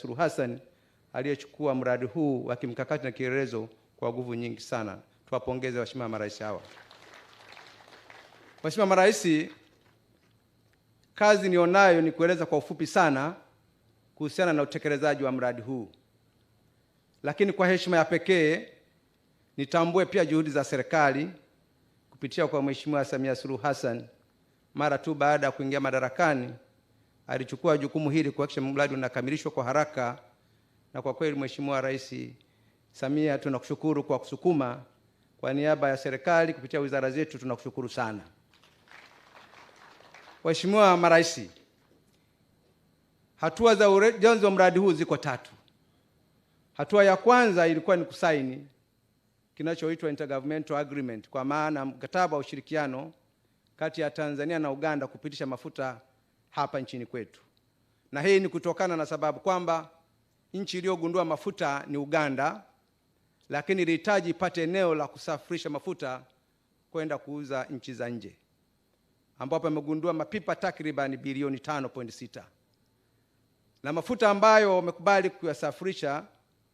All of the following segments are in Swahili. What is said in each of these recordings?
Suluhu Hassan aliyechukua mradi huu wa kimkakati na kielelezo kwa nguvu nyingi sana. Tuwapongeze waheshimiwa marais hawa. Waheshimiwa marais, kazi nionayo ni kueleza kwa ufupi sana kuhusiana na utekelezaji wa mradi huu. Lakini kwa heshima ya pekee nitambue pia juhudi za serikali kupitia kwa Mheshimiwa Samia Suluhu Hassan. Mara tu baada ya kuingia madarakani alichukua jukumu hili kuhakikisha mradi unakamilishwa kwa haraka, na kwa kweli Mheshimiwa Rais Samia, tunakushukuru kwa kusukuma. Kwa niaba ya serikali kupitia wizara zetu tunakushukuru sana. Waheshimiwa marais, hatua za ujenzi wa mradi huu ziko 3. Hatua ya kwanza ilikuwa ni kusaini kinachoitwa Intergovernmental Agreement, kwa maana mkataba wa ushirikiano kati ya Tanzania na Uganda kupitisha mafuta hapa nchini kwetu. Na hii ni kutokana na sababu kwamba nchi iliyogundua mafuta ni Uganda, lakini ilihitaji ipate eneo la kusafirisha mafuta kwenda kuuza nchi za nje, ambapo amegundua mapipa takriban bilioni 5.6. Na mafuta ambayo wamekubali kuyasafirisha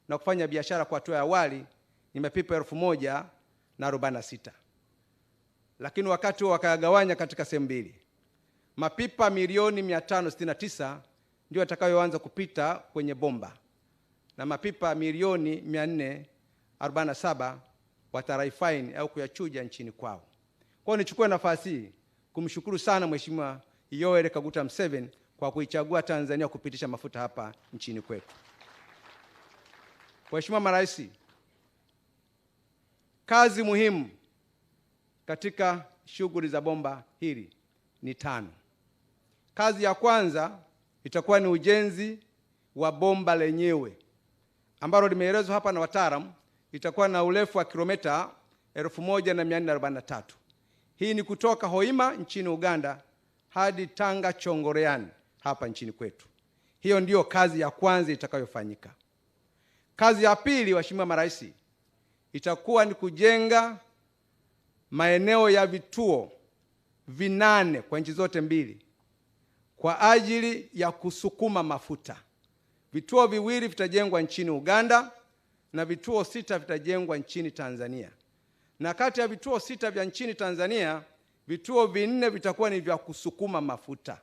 na kufanya biashara kwa hatua ya awali ni mapipa 1046. Lakini wakati huo wakayagawanya katika sehemu mbili. Mapipa milioni 569 ndio yatakayoanza kupita kwenye bomba, na mapipa milioni 447 watarefine au kuyachuja nchini kwao. Kwa hiyo nichukue nafasi hii kumshukuru sana Mheshimiwa Yoweri Museveni kwa kuichagua Tanzania kupitisha mafuta hapa nchini kwetu. Waheshimiwa marais, kazi muhimu katika shughuli za bomba hili ni 5. Kazi ya kwanza itakuwa ni ujenzi wa bomba lenyewe ambalo limeelezwa hapa na wataalamu, itakuwa na urefu wa kilomita 1443. Hii ni kutoka Hoima nchini Uganda hadi Tanga Chongoleani hapa nchini kwetu. Hiyo ndiyo kazi ya kwanza itakayofanyika. Kazi ya pili, waheshimiwa marais, itakuwa ni kujenga maeneo ya vituo 8 kwa nchi zote mbili kwa ajili ya kusukuma mafuta. Vituo 2 vitajengwa nchini Uganda na vituo 6 vitajengwa nchini Tanzania. Na kati ya vituo 6 vya nchini Tanzania, vituo 4 vitakuwa ni vya kusukuma mafuta,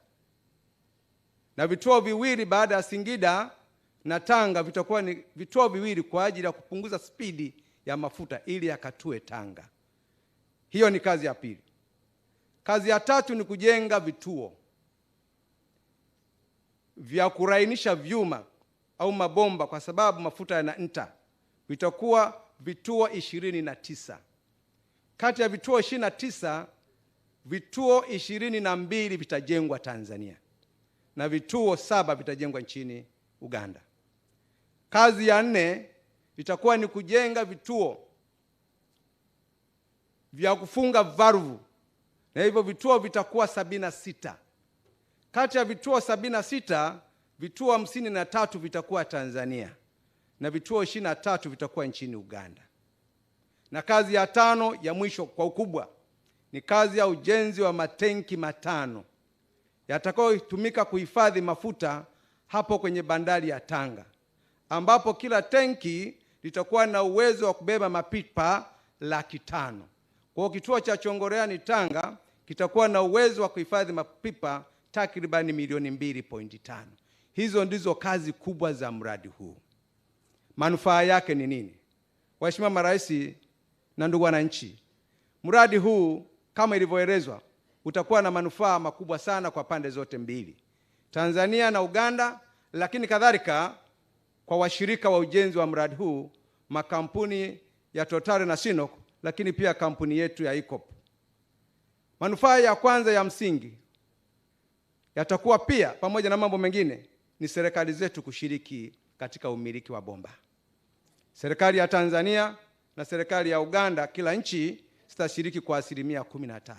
na vituo 2 baada ya Singida na Tanga vitakuwa ni vituo 2 kwa ajili ya kupunguza spidi ya mafuta ili yakatue Tanga. Hiyo ni kazi ya pili. Kazi ya 3 ni kujenga vituo vya kurainisha vyuma au mabomba, kwa sababu mafuta yana nta. Vitakuwa vituo 29. Kati ya vituo 29, vituo 22 vitajengwa Tanzania na vituo 7 vitajengwa nchini Uganda. Kazi ya 4 itakuwa ni kujenga vituo vya kufunga valvu, na hivyo vituo vitakuwa 76. Kati ya vituo 76, vituo 53 vitakuwa Tanzania na vituo 23 vitakuwa nchini Uganda. Na kazi ya 5 ya mwisho kwa ukubwa ni kazi ya ujenzi wa matenki 5 yatakayotumika kuhifadhi mafuta hapo kwenye bandari ya Tanga, ambapo kila tenki litakuwa na uwezo wa kubeba mapipa 500,000. Kwa kituo cha Chongoleani Tanga kitakuwa na uwezo wa kuhifadhi mapipa takriban milioni 2.5. Hizo ndizo kazi kubwa za mradi huu. Manufaa yake ni nini? Waheshimiwa marais na ndugu wananchi, mradi huu kama ilivyoelezwa utakuwa na manufaa makubwa sana kwa pande zote mbili, Tanzania na Uganda, lakini kadhalika kwa washirika wa ujenzi wa mradi huu, makampuni ya Total na Sinok, lakini pia kampuni yetu ya EACOP. Manufaa ya kwanza ya msingi yatakuwa pia, pamoja na mambo mengine, ni serikali zetu kushiriki katika umiliki wa bomba. Serikali ya Tanzania na serikali ya Uganda, kila nchi zitashiriki kwa 15%.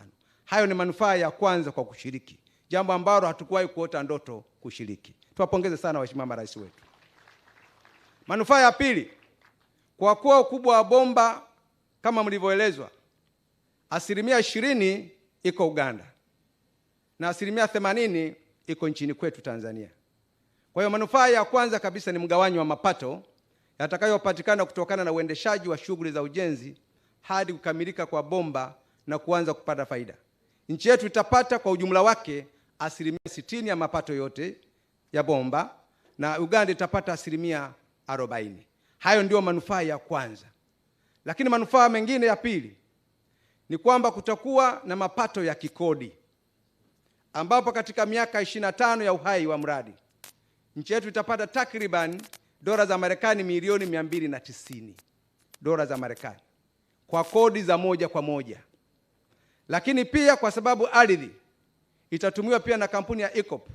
Hayo ni manufaa ya kwanza kwa kushiriki, jambo ambalo hatukuwahi kuota ndoto kushiriki. Tuwapongeze sana waheshimiwa marais wetu. Manufaa ya pili, kwa kuwa ukubwa wa bomba kama mlivyoelezwa, 20% iko Uganda na 80% iko nchini kwetu Tanzania. Kwa hiyo manufaa ya kwanza kabisa ni mgawanyo wa mapato yatakayopatikana kutokana na uendeshaji wa shughuli za ujenzi hadi kukamilika kwa bomba na kuanza kupata faida. Nchi yetu itapata kwa ujumla wake 60% ya mapato yote ya bomba na Uganda itapata 40%. Hayo ndio manufaa ya kwanza. Lakini manufaa mengine ya pili ni kwamba kutakuwa na mapato ya kikodi, ambapo katika miaka 25 ya uhai wa mradi nchi yetu itapata takriban dola za Marekani milioni 290 dola za Marekani kwa kodi za moja kwa moja. Lakini pia kwa sababu ardhi itatumiwa pia na kampuni ya EACOP,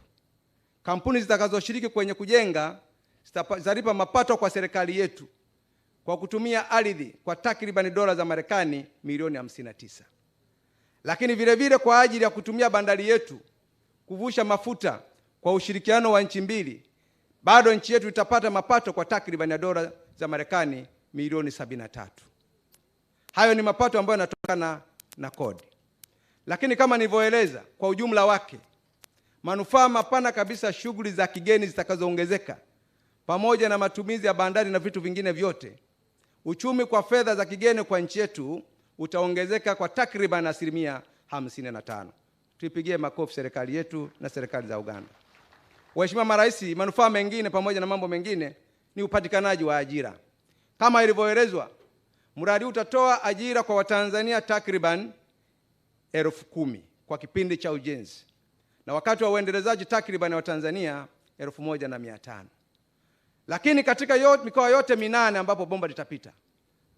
kampuni zitakazoshiriki kwenye kujenga zitalipa mapato kwa serikali yetu kwa kutumia ardhi kwa takriban dola za Marekani milioni 59. Lakini vile vile kwa ajili ya kutumia bandari yetu kuvusha mafuta kwa ushirikiano wa nchi mbili, bado nchi yetu itapata mapato kwa takriban dola za Marekani milioni 73. Hayo ni mapato ambayo yanatokana na kodi. Lakini kama nilivyoeleza, kwa ujumla wake manufaa mapana kabisa, shughuli za kigeni zitakazoongezeka pamoja na matumizi ya bandari na vitu vingine vyote, uchumi kwa fedha za kigeni kwa nchi yetu utaongezeka kwa takriban 55%. Tuipigie makofi serikali yetu na serikali za Uganda. Waheshimiwa marais, manufaa mengine pamoja na mambo mengine ni upatikanaji wa ajira. Kama ilivyoelezwa, mradi utatoa ajira kwa Watanzania takriban 10,000 kwa kipindi cha ujenzi, na wakati wa uendelezaji takriban Watanzania 1,500. Lakini katika mikoa yote 8 ambapo bomba litapita,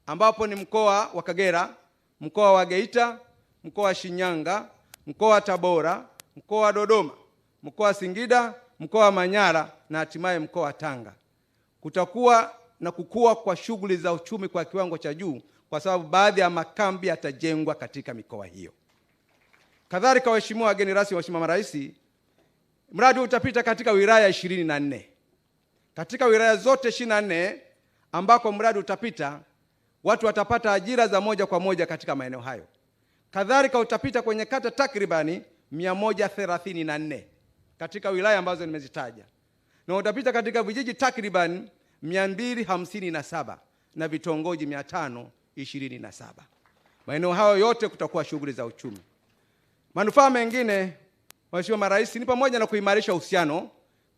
ambapo ni mkoa wa Kagera, mkoa wa Geita, mkoa wa Shinyanga, mkoa wa Tabora, mkoa wa Dodoma, mkoa wa Singida, mkoa wa Manyara na hatimaye mkoa wa Tanga, kutakuwa na kukua kwa shughuli za uchumi kwa kiwango cha juu, kwa sababu baadhi ya makambi yatajengwa katika mikoa hiyo. Kadhalika, waheshimiwa wageni rasmi, waheshimiwa marais, mradi utapita katika wilaya 24. Katika wilaya zote 24 ambako mradi utapita, watu watapata ajira za moja kwa moja katika maeneo hayo. Kadhalika utapita kwenye kata takribani 134 katika wilaya ambazo nimezitaja, na utapita katika vijiji takriban 257 na vitongoji 527. Maeneo hayo yote kutakuwa shughuli za uchumi. Manufaa mengine, waheshimiwa marais, ni pamoja na kuimarisha uhusiano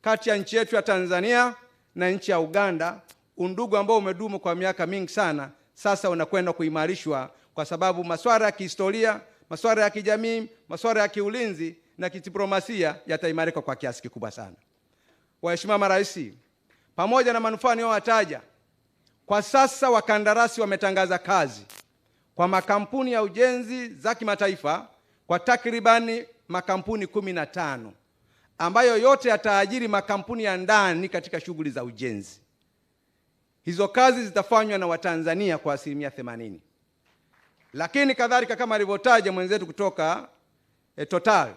kati ya nchi yetu ya Tanzania na nchi ya Uganda, undugu ambao umedumu kwa miaka mingi sana, sasa unakwenda kuimarishwa kwa sababu masuala ya kihistoria, masuala ya kijamii, masuala ya kiulinzi na kidiplomasia yataimarika kwa kiasi kikubwa sana. Waheshimiwa marais, pamoja na manufaa niliyoyataja, kwa sasa wakandarasi wametangaza kazi kwa makampuni ya ujenzi za kimataifa kwa takribani makampuni 15 ambayo yote yataajiri makampuni ya ndani katika shughuli za ujenzi. Hizo kazi zitafanywa na Watanzania kwa 80%. Lakini kadhalika, kama alivyotaja mwenzetu kutoka Total,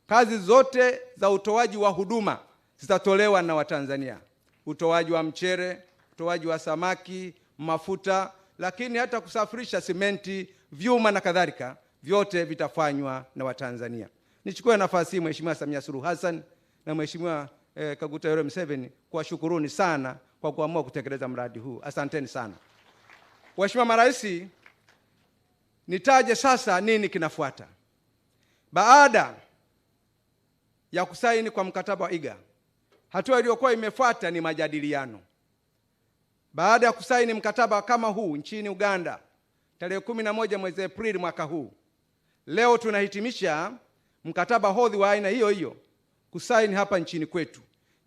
kazi zote za utoaji wa huduma zitatolewa na Watanzania: utoaji wa mchere, utoaji wa samaki, mafuta, lakini hata kusafirisha simenti, vyuma na kadhalika, vyote vitafanywa na Watanzania. Nichukue nafasi hii, Mheshimiwa Samia Suluhu Hassan na Mheshimiwa Kaguta Yoweri Museveni, kuwashukuruni sana kwa kuamua kutekeleza mradi huu. Asanteni sana. Waheshimiwa marais, nitaje sasa nini kinafuata. Baada ya kusaini kwa mkataba wa IGA, hatua iliyokuwa imefuata ni majadiliano. Baada ya kusaini mkataba kama huu nchini Uganda tarehe 11 mwezi Aprili mwaka huu, leo tunahitimisha mkataba hodhi wa aina hiyo hiyo kusaini hapa nchini kwetu,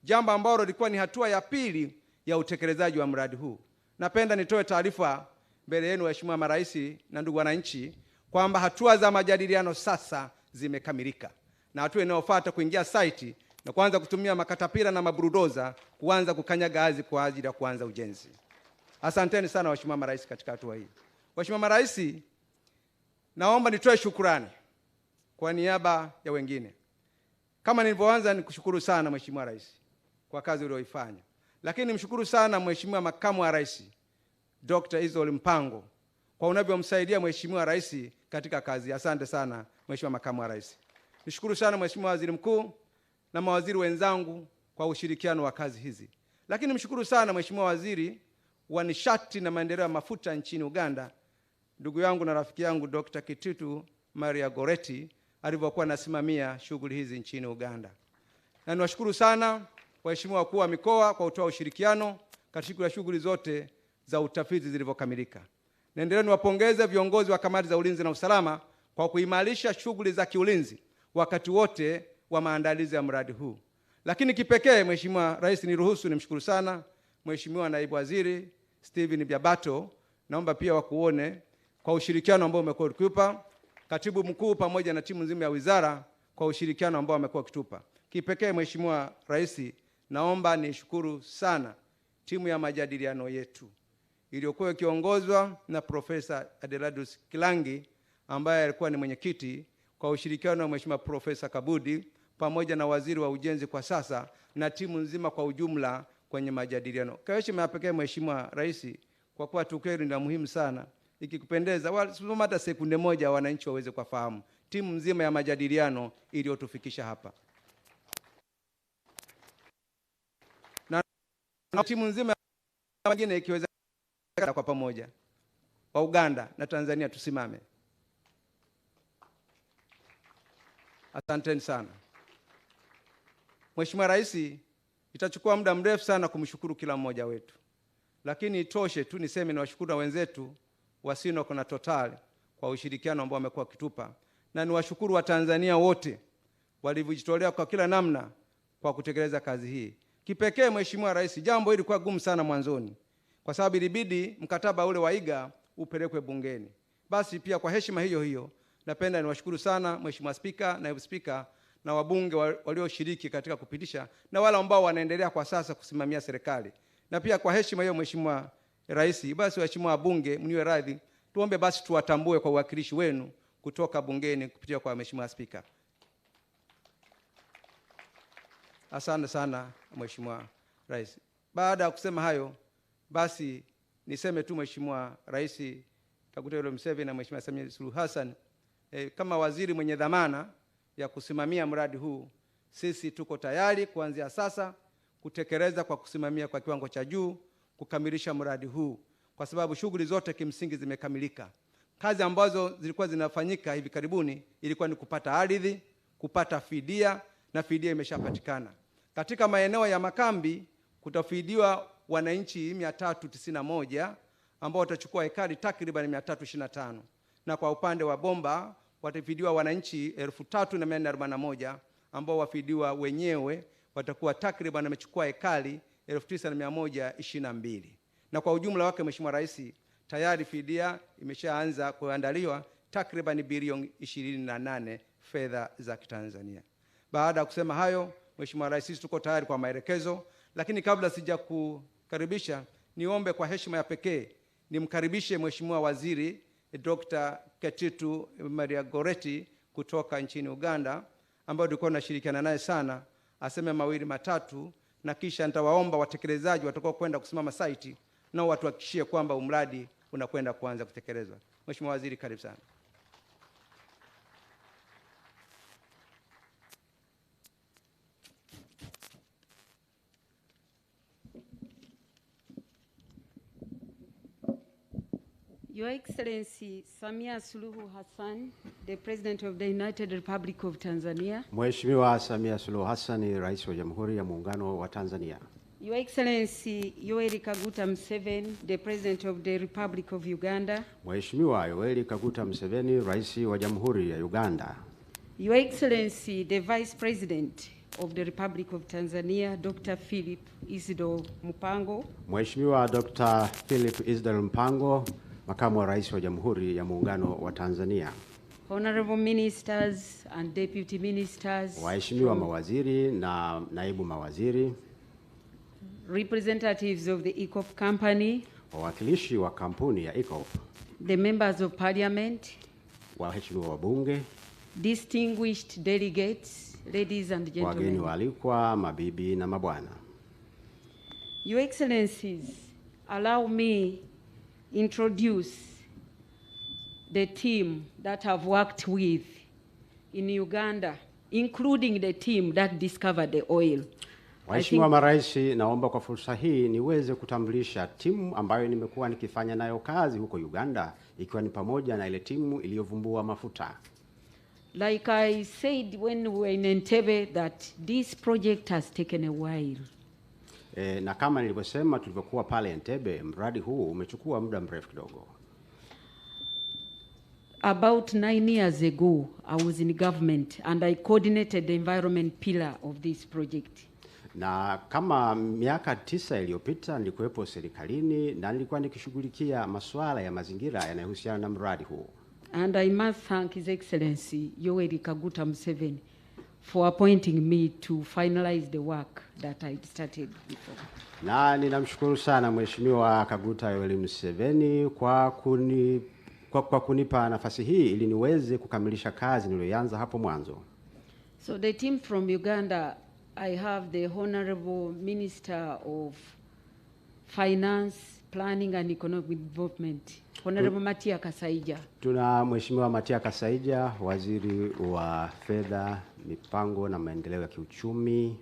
jambo ambalo lilikuwa ni hatua ya pili ya utekelezaji wa mradi huu. Napenda nitoe taarifa mbele yenu, waheshimiwa marais na ndugu wananchi, kwamba hatua za majadiliano sasa zimekamilika, na hatua inayofuata kuingia site na kuanza kutumia makatapila na maburudoza kuanza kukanyaga ardhi kwa ajili ya kuanza ujenzi. Asanteni sana waheshimiwa marais katika hatua hii. Waheshimiwa marais, naomba nitoe shukrani kwa niaba ya wengine. Kama nilivyoanza, nikushukuru sana Mheshimiwa Rais kwa kazi uliyoifanya, lakini nimshukuru sana Mheshimiwa Makamu wa Rais Dr. Israel Mpango kwa unavyomsaidia Mheshimiwa Rais katika kazi. Asante sana Mheshimiwa Makamu wa Rais. Nishukuru sana Mheshimiwa Waziri Mkuu na mawaziri wenzangu kwa ushirikiano wa kazi hizi. Lakini mshukuru sana Mheshimiwa Waziri wa Nishati na Maendeleo ya Mafuta nchini Uganda, ndugu yangu na rafiki yangu Dr. Kititu Maria Goretti alivyokuwa anasimamia shughuli hizi nchini Uganda. Na niwashukuru sana waheshimiwa wakuu wa mikoa kwa kutoa ushirikiano katika shughuli zote za utafiti zilivyokamilika. Naendelea niwapongeze viongozi wa kamati za ulinzi na usalama kwa kuimarisha shughuli za kiulinzi wakati wote wa maandalizi ya mradi huu. Lakini kipekee Mheshimiwa Rais, niruhusu nimshukuru sana Mheshimiwa Naibu Waziri Steven Biabato, naomba pia wakuone kwa ushirikiano ambao umekuwa ukitupa, Katibu Mkuu pamoja na timu nzima ya wizara kwa ushirikiano ambao wamekuwa wakitupa. Kipekee Mheshimiwa Rais, naomba nishukuru sana timu ya majadiliano yetu iliyokuwa ikiongozwa na Profesa Adeladus Kilangi ambaye alikuwa ni mwenyekiti, kwa ushirikiano wa Mheshimiwa Profesa Kabudi pamoja na Waziri wa Ujenzi kwa sasa na timu nzima kwa ujumla kwenye majadiliano. Kwa heshima ya pekee Mheshimiwa Rais, kwa kuwa tukio hili ni muhimu sana, ikikupendeza wala hata sekunde moja wananchi waweze kufahamu timu nzima ya majadiliano iliyotufikisha hapa. Na timu nzima nyingine ikiweza kwa pamoja wa Uganda na Tanzania tusimame. Asanteni sana. Mheshimiwa Rais, itachukua muda mrefu sana kumshukuru kila mmoja wetu. Lakini itoshe tu niseme niwashukuru na wenzetu wa Sinoko na Total kwa ushirikiano ambao wamekuwa wakitupa, na niwashukuru wa Tanzania wote walivyojitolea kwa kila namna kwa kutekeleza kazi hii. Kipekee Mheshimiwa Rais, jambo hili lilikuwa gumu sana mwanzoni kwa sababu ilibidi mkataba ule wa IGA upelekwe bungeni. Basi pia kwa heshima hiyo hiyo napenda niwashukuru sana Mheshimiwa Spika, Naibu Spika na wabunge walioshiriki katika kupitisha na wale ambao wanaendelea kwa sasa kusimamia serikali. Na pia kwa heshima hiyo Mheshimiwa Rais, basi waheshimiwa wabunge mniwe radhi, tuombe basi tuwatambue kwa uwakilishi wenu kutoka bungeni kupitia kwa Mheshimiwa Spika. Asante sana Mheshimiwa Rais. Baada ya kusema hayo, basi niseme tu Mheshimiwa Rais Kaguta Yoweri Museveni na Mheshimiwa Samia Suluhu Hassan, kama waziri mwenye dhamana ya kusimamia mradi huu, sisi tuko tayari kuanzia sasa kutekeleza kwa kusimamia kwa kiwango cha juu kukamilisha mradi huu, kwa sababu shughuli zote kimsingi zimekamilika. Kazi ambazo zilikuwa zinafanyika hivi karibuni ilikuwa ni kupata ardhi, kupata fidia, na fidia imeshapatikana. Katika maeneo ya makambi kutafidiwa wananchi 391 ambao watachukua ekari takriban 325, na kwa upande wa bomba watafidiwa wananchi 3441 ambao wafidiwa wenyewe watakuwa takriban wamechukua ekari 9122. Na kwa ujumla wake Mheshimiwa Rais, tayari fidia imeshaanza kuandaliwa takriban bilioni 28 fedha za Kitanzania. Baada ya kusema hayo Mheshimiwa Rais, sisi tuko tayari kwa maelekezo, lakini kabla sija kukaribisha, niombe kwa heshima ya pekee nimkaribishe Mheshimiwa Waziri Dr. Kititu Maria Goretti kutoka nchini Uganda, ambaye tulikuwa tunashirikiana naye sana, aseme mawili matatu, na kisha nitawaomba watekelezaji watakao kwenda kusimama site nao watuhakikishie kwamba mradi unakwenda kuanza kutekelezwa. Mheshimiwa Waziri, karibu sana. Your Excellency Samia Suluhu Hassan, the President of the United Republic of Tanzania. Mheshimiwa Samia Suluhu Hassan, Rais wa Jamhuri ya Muungano wa Tanzania. Your Excellency Yoweri Kaguta Museveni, the President of the Republic of Uganda. Mheshimiwa Yoweri Kaguta Museveni, Rais wa Jamhuri ya Uganda. Your Excellency the Vice President of the Republic of Tanzania, Dr. Philip Isidore Mpango. Mheshimiwa Dr. Philip Isidore Mpango, Makamu wa Rais wa Jamhuri ya Muungano wa Tanzania. Honorable Ministers and Deputy Ministers. Waheshimiwa mawaziri na naibu mawaziri. Representatives of the EACOP company. Wawakilishi wa kampuni ya EACOP. The members of parliament. Waheshimiwa wabunge. Distinguished delegates, ladies and gentlemen. Wageni waalikwa, mabibi na mabwana. Your Excellencies, allow me introduce the team that I've worked with in Uganda, including the team that discovered the oil. Waheshimiwa marais, naomba kwa fursa hii niweze kutambulisha timu ambayo nimekuwa nikifanya nayo kazi huko Uganda, ikiwa ni pamoja na ile timu iliyovumbua mafuta. Like I said when we were in Entebbe that this project has taken a while. Na kama nilivyosema tulivyokuwa pale Entebbe, mradi huu umechukua muda mrefu kidogo. About 9 years ago, I was in government and I coordinated the environment pillar of this project. Na kama miaka 9 iliyopita nilikuwepo serikalini na nilikuwa nikishughulikia masuala ya mazingira yanayohusiana na mradi huu. And I must thank His Excellency Yoweri Museveni for appointing me to finalize the work that I started before. Na ninamshukuru sana Mheshimiwa Kaguta Yoweri Museveni kwa kunipa nafasi hii ili niweze kukamilisha kazi niliyoanza hapo mwanzo. So the team from Uganda, I have the Honorable Minister of Finance, Planning and Economic Development, Honorable Matia Kasaija. Tuna Mheshimiwa Matia Kasaija, Waziri wa Fedha, Mipango na Maendeleo ya Kiuchumi.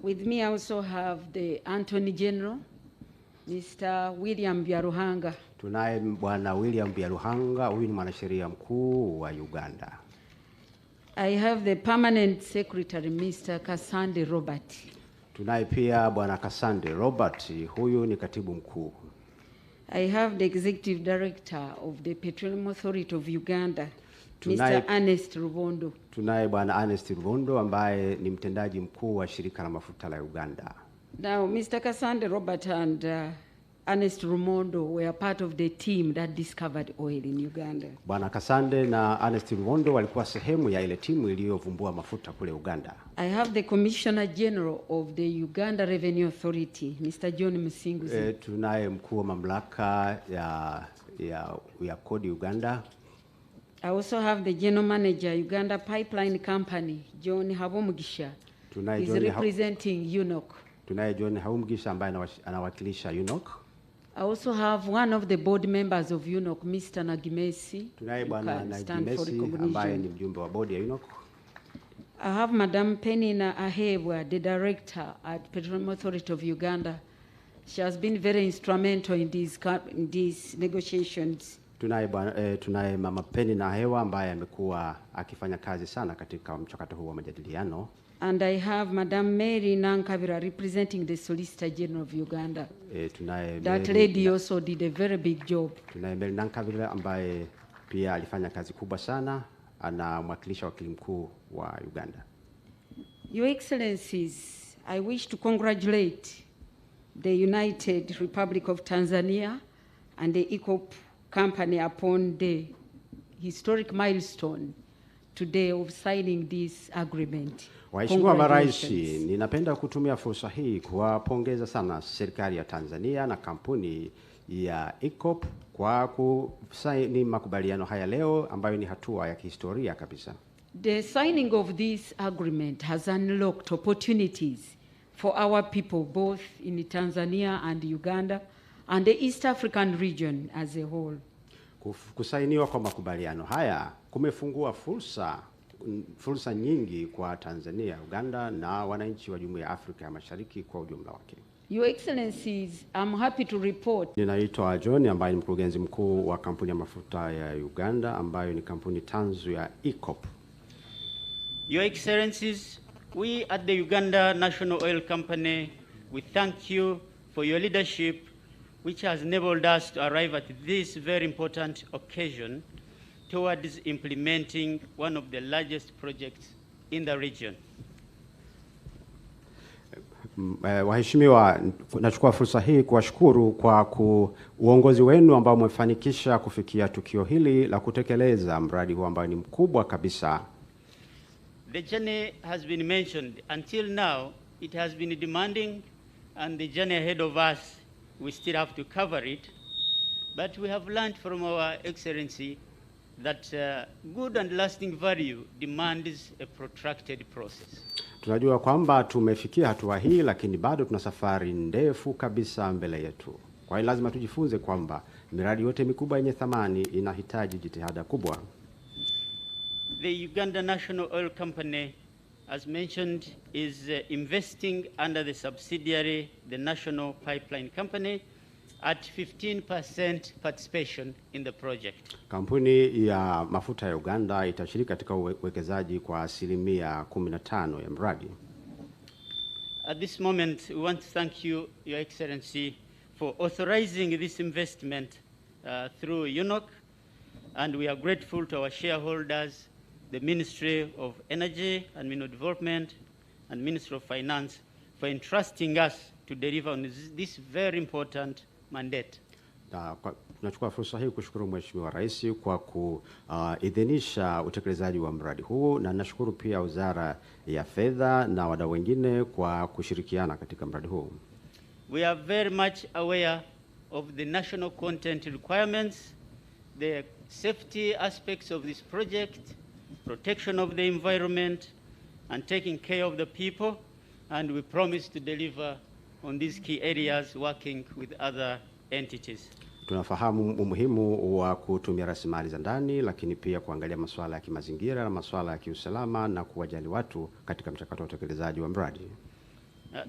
With me I also have the Attorney General, Mr. William Byaruhanga. Tunaye Bwana William Byaruhanga, huyu ni mwanasheria mkuu wa Uganda. I have the Permanent Secretary, Mr. Kasande Robert. Tunaye pia Bwana Kasande Robert, huyu ni katibu mkuu. I have the Executive Director of the Petroleum Authority of Uganda, Mr. Ernest Rubondo. Tunaye Bwana Ernest Rubondo ambaye ni mtendaji mkuu wa shirika la mafuta la Uganda. Now, Mr. Kasande Robert and Ernest Rubondo were part of the team that discovered oil in Uganda. Bwana Kasande na Ernest Rubondo walikuwa sehemu ya ile timu iliyovumbua mafuta kule Uganda. I have the Commissioner General of the Uganda Revenue Authority, Mr. John Musinguzi. Tunaye mkuu wa mamlaka ya kodi Uganda. I also have the General Manager, Uganda Pipeline Company, John Habumugisha. He's representing UNOC. Tunaye John Habumugisha ambaye anawakilisha UNOC. I also have one of the board members of UNOC, Mr. Nagimesi. Tunaye Bwana Nagimesi ambaye ni mjumbe wa bodi ya UNOC. I have Madam Penina Ahebwa, the director at Petroleum Authority of Uganda. She has been very instrumental in these negotiations. Tunaye Mama Penina Ahebwa ambaye amekuwa akifanya kazi sana katika mchakato huu wa majadiliano. And I have Madam Mary Nankabira representing the Solicitor General of Uganda. That lady also did a very big job. Tunaye Mary Nankabira ambaye pia alifanya kazi kubwa sana, anamwakilisha wakili mkuu wa Uganda. Your Excellencies, I wish to congratulate the United Republic of Tanzania and the ECOP company upon the historic milestone today of signing this agreement. Waheshimiwa marais, ninapenda kutumia fursa hii kuwapongeza sana serikali ya Tanzania na kampuni ya ECOP kwa kusaini makubaliano haya leo ambayo ni hatua ya kihistoria kabisa. The signing of this agreement has unlocked opportunities for our people both in Tanzania and Uganda and the East African region as a whole. Kusainiwa kwa makubaliano haya kumefungua fursa nyingi kwa Tanzania, Uganda na wananchi wa Jumuiya ya Afrika ya Mashariki kwa ujumla wake. Your Excellencies, I'm happy to report. Ninaitwa John ambaye ni mkurugenzi mkuu wa kampuni ya mafuta ya Uganda ambayo ni kampuni tanzu ya ECOP. Your Excellencies, we at the Uganda National Oil Company, we thank you for your leadership which has enabled us to arrive at this very important occasion towards implementing one of the largest projects in the region. Waheshimiwa, nachukua fursa hii kuwashukuru kwa uongozi wenu ambao umefanikisha kufikia tukio hili la kutekeleza mradi huu ambao ni mkubwa kabisa. The journey has been mentioned. Until now, it has been demanding, and the journey ahead of us, we still have to cover it. But we have learned from our Excellency that good and lasting value demands a protracted process. Tunajua kwamba tumefikia hatua hii, lakini bado tuna safari ndefu kabisa mbele yetu. Kwa hiyo lazima tujifunze kwamba miradi yote mikubwa yenye thamani inahitaji jitihada kubwa. The Uganda National Oil Company as mentioned, is investing under the subsidiary, the National Pipeline Company, at 15% participation in the project. Kampuni ya mafuta ya Uganda itashiriki katika uwekezaji kwa 15% ya mradi. At this moment, we want to thank you, Your Excellency, for authorizing this investment through UNOC, and we are grateful to our shareholders, the Ministry of Energy and Mineral Development and Ministry of Finance, for entrusting us to deliver on this very important mandate. Tunachukua fursa hii kushukuru Mheshimiwa Rais kwa kuidhinisha utekelezaji wa mradi huu, na nashukuru pia Wizara ya Fedha na wadau wengine kwa kushirikiana katika mradi huu. We are very much aware of the national content requirements, the safety aspects of this project, protection of the environment, and taking care of the people, and we promise to deliver on these key areas working with other entities. Tunafahamu umuhimu wa kutumia rasilimali za ndani, lakini pia kuangalia masuala ya kimazingira na masuala ya kiusalama na kuwajali watu katika mchakato wa utekelezaji wa mradi.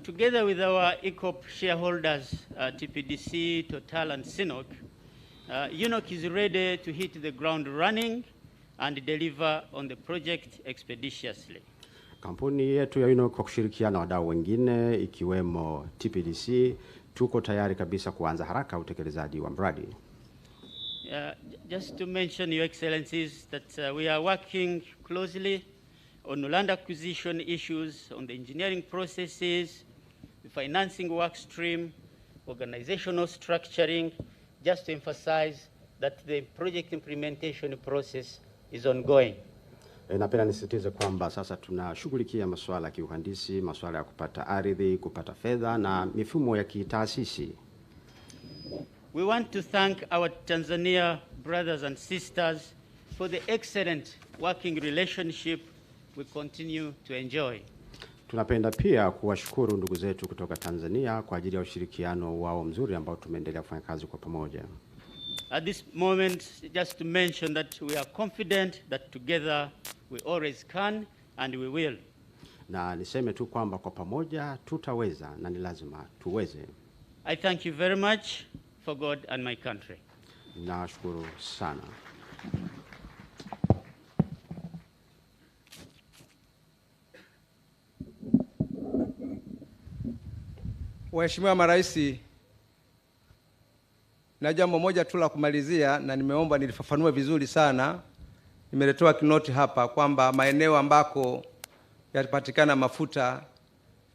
Together with our ECOP shareholders, TPDC, Total and Sinok, UNOC is ready to hit the ground running and deliver on the project expeditiously. Kampuni yetu ya UNOC kwa kushirikiana na wadau wengine ikiwemo TPDC, tuko tayari kabisa kuanza haraka utekelezaji wa mradi. Just to mention, Your Excellencies, that we are working closely on land acquisition issues, on the engineering processes, the financing work stream, organizational structuring, just to emphasize that the project implementation process is ongoing. Napenda nisisitize kwamba sasa tunashughulikia masuala ya kiuhandisi, masuala ya kupata ardhi, kupata fedha na mifumo ya kitaasisi. We want to thank our Tanzania brothers and sisters for the excellent working relationship we continue to enjoy. Tunapenda pia kuwashukuru ndugu zetu kutoka Tanzania kwa ajili ya ushirikiano wao mzuri ambao tumeendelea kufanya kazi kwa pamoja. At this moment, just to mention that we are confident that together we always can and we will. Na niseme tu kwamba kwa pamoja tutaweza na ni lazima tuweze. I thank you very much for God and my country. Nashukuru sana. Waheshimiwa Maraisi, na jambo moja tu la kumalizia, na nimeomba nilifafanue vizuri sana. Nimeletewa kinoti hapa kwamba maeneo ambako yatapatikana mafuta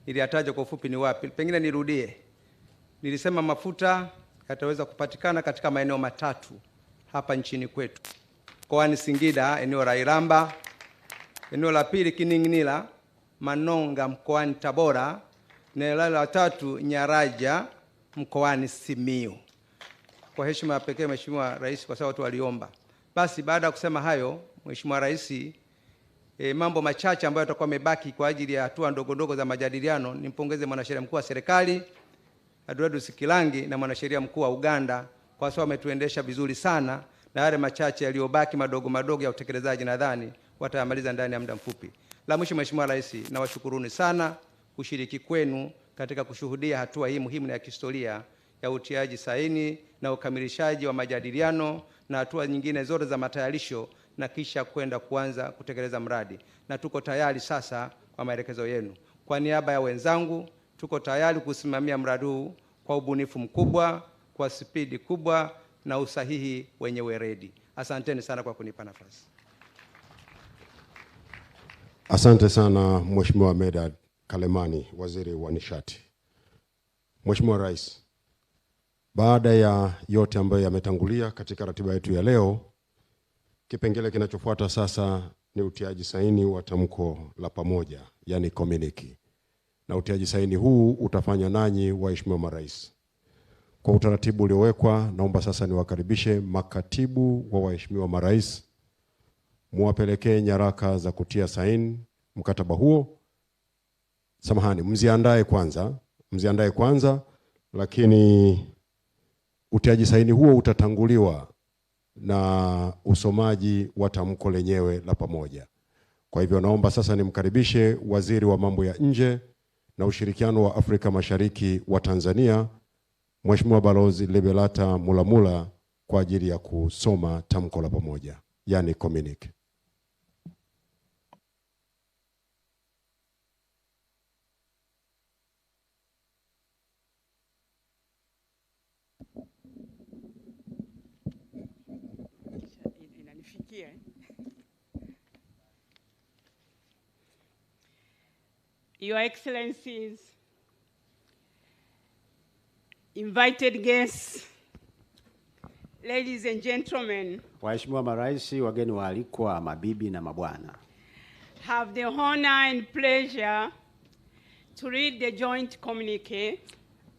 niliyataja kwa ufupi ni wapi. Pengine nirudie. Nilisema mafuta yataweza kupatikana katika maeneo matatu hapa nchini kwetu. Mkoani Singida, eneo la Iramba; eneo la pili Kining'inila, Manonga mkoani Tabora; na eneo la tatu Nyaraja mkoani Simiyu. Kwa heshima ya pekee Mheshimiwa Rais, kwa sababu watu waliomba. Basi baada ya kusema hayo, Mheshimiwa Rais, mambo machache ambayo yatakuwa yamebaki kwa ajili ya hatua ndogo ndogo za majadiliano, nimpongeze mwanasheria mkuu wa serikali Edward Sikilangi na mwanasheria mkuu wa Uganda kwa sababu wametuendesha vizuri sana, na yale machache yaliyobaki madogo madogo ya utekelezaji nadhani watayamaliza ndani ya muda mfupi. La mwisho, Mheshimiwa Rais, nawashukuruni sana kushiriki kwenu katika kushuhudia hatua hii muhimu na ya kihistoria ya utiaji saini na ukamilishaji wa majadiliano na hatua nyingine zote za matayarisho na kisha kwenda kuanza kutekeleza mradi. Na tuko tayari sasa kwa maelekezo yenu. Kwa niaba ya wenzangu, tuko tayari kusimamia mradi huu kwa ubunifu mkubwa, kwa spidi kubwa na usahihi wenye weledi. Asanteni sana kwa kunipa nafasi. Asante sana Mheshimiwa Medad Kalemani, Waziri wa Nishati. Mheshimiwa Rais, baada ya yote ambayo yametangulia katika ratiba yetu ya leo, kipengele kinachofuata sasa ni utiaji saini wa tamko la pamoja, yani communique. Na utiaji saini huu utafanywa nanyi waheshimiwa marais. Kwa utaratibu uliowekwa, naomba sasa niwakaribishe makatibu wa waheshimiwa marais, muwapelekee nyaraka za kutia saini mkataba huo. Samahani, mziandae kwanza, lakini utiaji saini huo utatanguliwa na usomaji wa tamko lenyewe la pamoja. Kwa hivyo naomba sasa nimkaribishe Waziri wa Mambo ya Nje na Ushirikiano wa Afrika Mashariki wa Tanzania, Mheshimiwa Balozi Lebelata Mulamula, kwa ajili ya kusoma tamko la pamoja, yani communique. Your Excellencies, invited guests, ladies and gentlemen, Waheshimiwa marais, wageni waalikwa, mabibi na mabwana. Have the honor and pleasure to read the joint communique.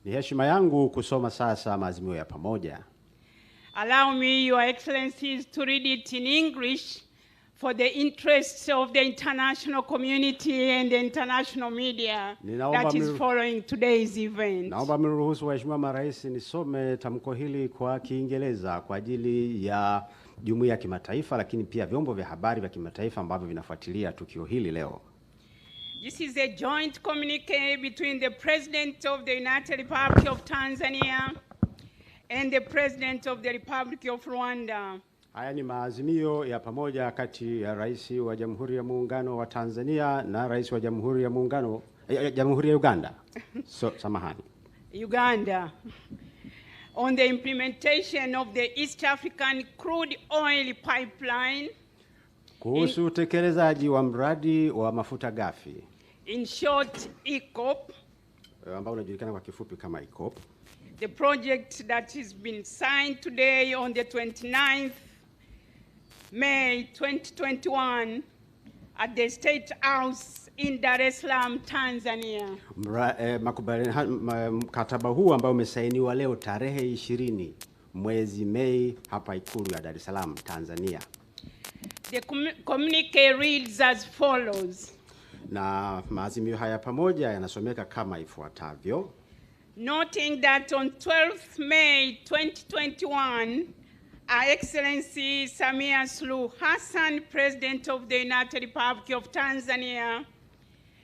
Ni heshima yangu kusoma sasa maazimio ya pamoja. Allow me, Your Excellencies, to read it in English for the interests of the international community and the international media that is following today's event. Naomba mniruhusu waheshimiwa marais nisome tamko hili kwa Kiingereza kwa ajili ya jumuiya ya kimataifa, lakini pia vyombo vya habari vya kimataifa ambavyo vinafuatilia tukio hili leo. This is a joint communique between the President of the United Republic of Tanzania and the President of the Republic of Rwanda. Haya ni maazimio ya pamoja kati ya Rais wa Jamhuri ya Muungano wa Tanzania na Rais wa Jamhuri ya Muungano Jamhuri ya Uganda. Samahani. Uganda. On the implementation of the East African crude oil pipeline. Kuhusu utekelezaji wa mradi wa mafuta ghafi. In short, EACOP. Ambao unajulikana kwa kifupi kama EACOP. The project that has been signed today on the 29th May 2021 at the State House in Dar es Salaam, Tanzania. Mkataba huu ambao umesainiwa leo tarehe 20 mwezi Mei hapa Ikulu ya Dar es Salaam, Tanzania. The communique reads as follows. Na maazimio haya pamoja yanasomeka kama ifuatavyo. Noting that on 12th May 2021, Our Excellency Samia Suluhu Hassan, President of the United Republic of Tanzania,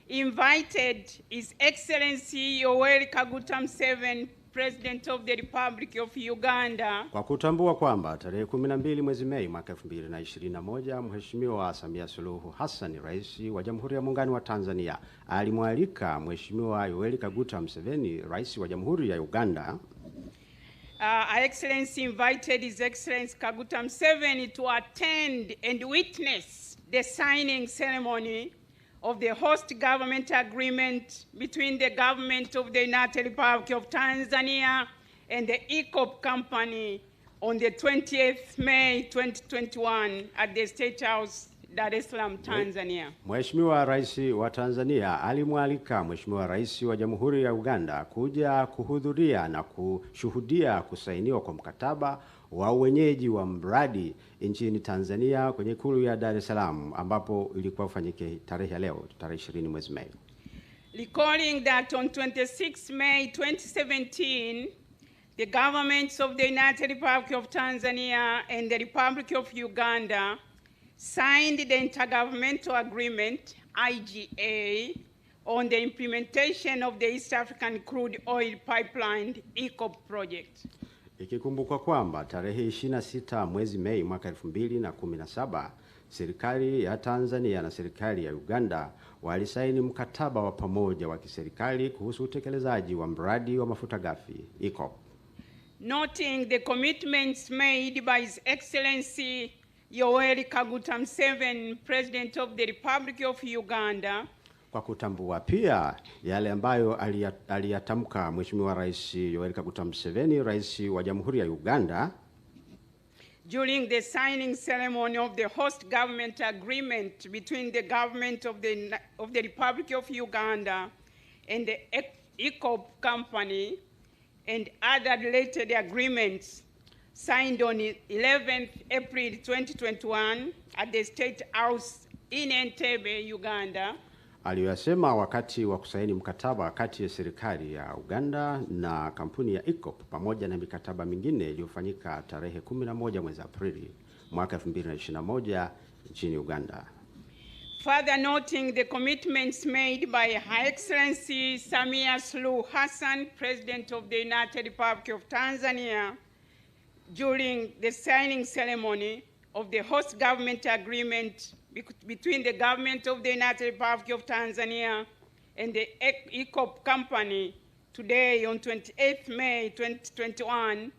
invited His Excellency Yoweri Museveni, President of the Republic of Uganda. Kwa kutambua kwamba tarehe 12 mwezi Mei mwaka 2021, Mheshimiwa Samia Suluhu Hassan, Rais wa Jamhuri ya Muungano wa Tanzania, alimwalika Mheshimiwa Yoweri Museveni, Rais wa Jamhuri ya Uganda. Our Excellency invited His Excellency Kaguta Museveni to attend and witness the signing ceremony of the host government agreement between the government of the United Republic of Tanzania and the EACOP company on the 20th May 2021 at the State House, Dar es Salaam, Tanzania. Mheshimiwa Rais wa Tanzania alimwalika Mheshimiwa Rais wa Jamhuri ya Uganda kuja kuhudhuria na kushuhudia kusainiwa kwa mkataba wa uwenyeji wa mradi nchini Tanzania kwenye Ikulu ya Dar es Salaam, ambapo ilikuwa ufanyike tarehe leo tarehe 20 mwezi Mei. Recalling that on 26 May 2017, the governments of the United Republic of Tanzania and the Republic of Uganda signed the Intergovernmental Agreement, IGA, on the implementation of the East African Crude Oil Pipeline, EACOP project. Ikikumbukwa kwamba tarehe 26 mwezi Mei mwaka 2017, serikali ya Tanzania na serikali ya Uganda walisaini mkataba wa pamoja wa kiserikali kuhusu utekelezaji wa mradi wa mafuta ghafi, EACOP. Noting the commitments made by His Excellency Yoweri Museveni, President of the Republic of Uganda. Kwa kutambua pia yale ambayo aliyatamka Mheshimiwa Rais Yoweri Museveni, Rais wa Jamhuri ya Uganda, during the signing ceremony of the host government agreement between the government of the Republic of Uganda and the EACOP company and other related agreements signed on 11th April 2021 at the State House in Entebbe, Uganda. Aliyosema wakati wa kusaini mkataba kati ya serikali ya Uganda na kampuni ya EACOP pamoja na mikataba mingine iliyofanyika tarehe 11 mwezi Aprili mwaka 2021 nchini Uganda. further noting the commitments made by Her Excellency Samia Suluhu Hassan, President of the United Republic of Tanzania, during the signing ceremony of the host government agreement between the government of the United Republic of Tanzania and the ECOP company today on 28th May 2021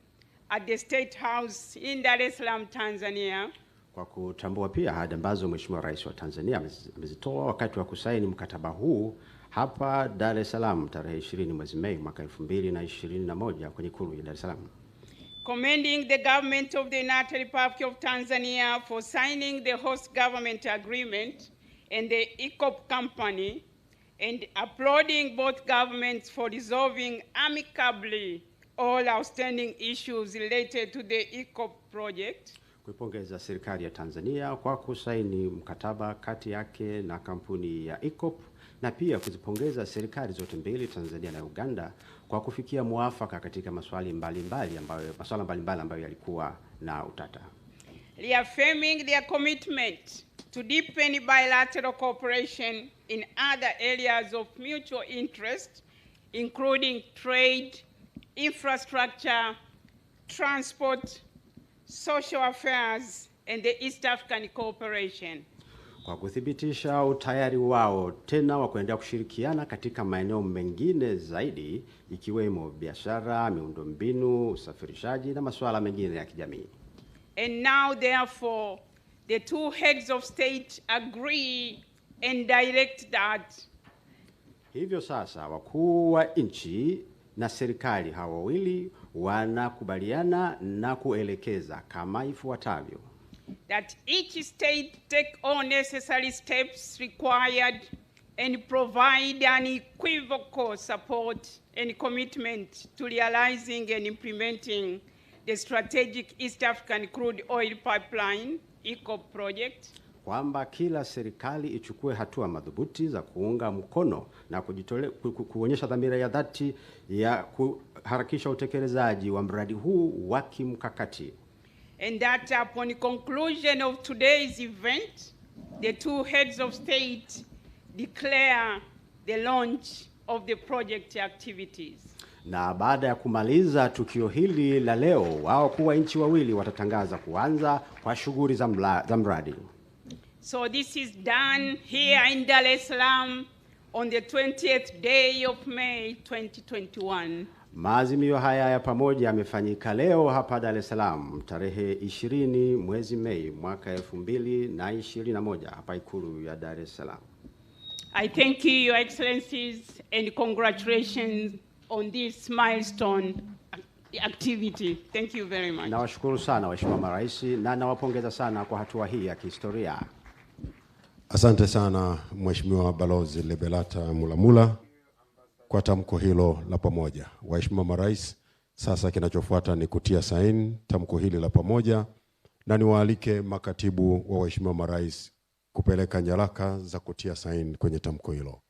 at the State House in Dar es Salaam, Tanzania. Kwa kutambua pia ahadi ambazo Mheshimiwa Rais wa Tanzania amezitoa wakati wa kusaini mkataba huu hapa Dar es Salaam tarehe 20 mwezi Mei mwaka 2021 kwenye Ikulu ya Dar es Salaam. Commending the government of the United Republic of Tanzania for signing the host government agreement and the ECOP company, and applauding both governments for resolving amicably all outstanding issues related to the ECOP project. Kuipongeza serikali ya Tanzania kwa kusaini mkataba kati yake na kampuni ya ECOP, na pia kuzipongeza serikali zote mbili, Tanzania na Uganda, kwa kufikia muafaka katika masuala mbalimbali ambayo yalikuwa na utata. Reaffirming their commitment to deepen bilateral cooperation in other areas of mutual interest, including trade, infrastructure, transport, social affairs, and the East African cooperation. Kwa kuthibitisha utayari wao tena wa kuendelea kushirikiana katika maeneo mengine zaidi, ikiwemo biashara, miundombinu, usafirishaji na masuala mengine ya kijamii. And now therefore the two heads of state agree and direct that. Hivyo sasa wakuu wa nchi na serikali hawa wawili wanakubaliana na kuelekeza kama ifuatavyo: that each state take all necessary steps required and provide unequivocal support and commitment to realizing and implementing the strategic East African crude oil pipeline ECOP project. Kwamba kila serikali ichukue hatua madhubuti za kuunga mkono na kuonyesha dhamira ya dhati ya kuharakisha utekelezaji wa mradi huu wa kimkakati. And that upon conclusion of today's event, the two heads of state declare the launch of the project activities. Na baada ya kumaliza tukio hili la leo, wao kuwa nchi wawili watatangaza kuanza kwa shughuli za mradi. So this is done here in Dar es Salaam on the 20th day of May 2021. Maazimio haya ya pamoja yamefanyika leo hapa Dar es Salaam tarehe 20 mwezi Mei mwaka 2021 hapa Ikulu ya Dar es Salaam. I thank you, Your Excellencies, and congratulations on this milestone activity. Thank you very much. Nawashukuru sana Waheshimiwa Marais na nawapongeza sana kwa hatua hii ya kihistoria. Asante sana Mheshimiwa Balozi Lebelata Mulamula kwa tamko hilo la pamoja. Waheshimiwa Marais, sasa kinachofuata ni kutia saini tamko hili la pamoja, na niwaalike makatibu wa Waheshimiwa Marais kupeleka nyaraka za kutia saini kwenye tamko hilo.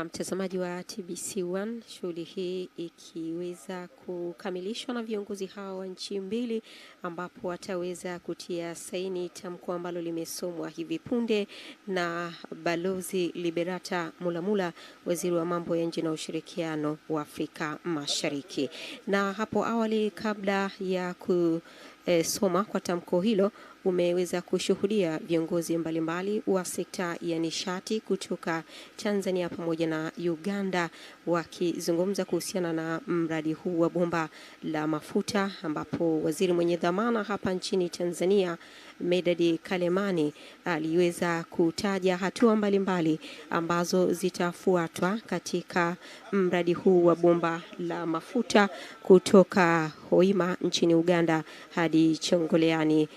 Mtazamaji wa TBC1, shughuli hii ikiweza kukamilishwa na viongozi hao wa nchi mbili, ambapo wataweza kutia saini tamko ambalo limesomwa hivi punde na Balozi Liberata Mulamula, waziri wa mambo ya nje na ushirikiano wa Afrika Mashariki. Na hapo awali, kabla ya kusoma kwa tamko hilo, umeweza kushuhudia viongozi mbalimbali wa sekta ya nishati kutoka Tanzania pamoja na Uganda wakizungumza kuhusiana na mradi huu wa bomba la mafuta, ambapo waziri mwenye dhamana hapa nchini Tanzania Medadi Kalemani aliweza kutaja hatua mbalimbali ambazo zitafuatwa katika mradi huu wa bomba la mafuta kutoka Hoima nchini Uganda hadi Chongoleani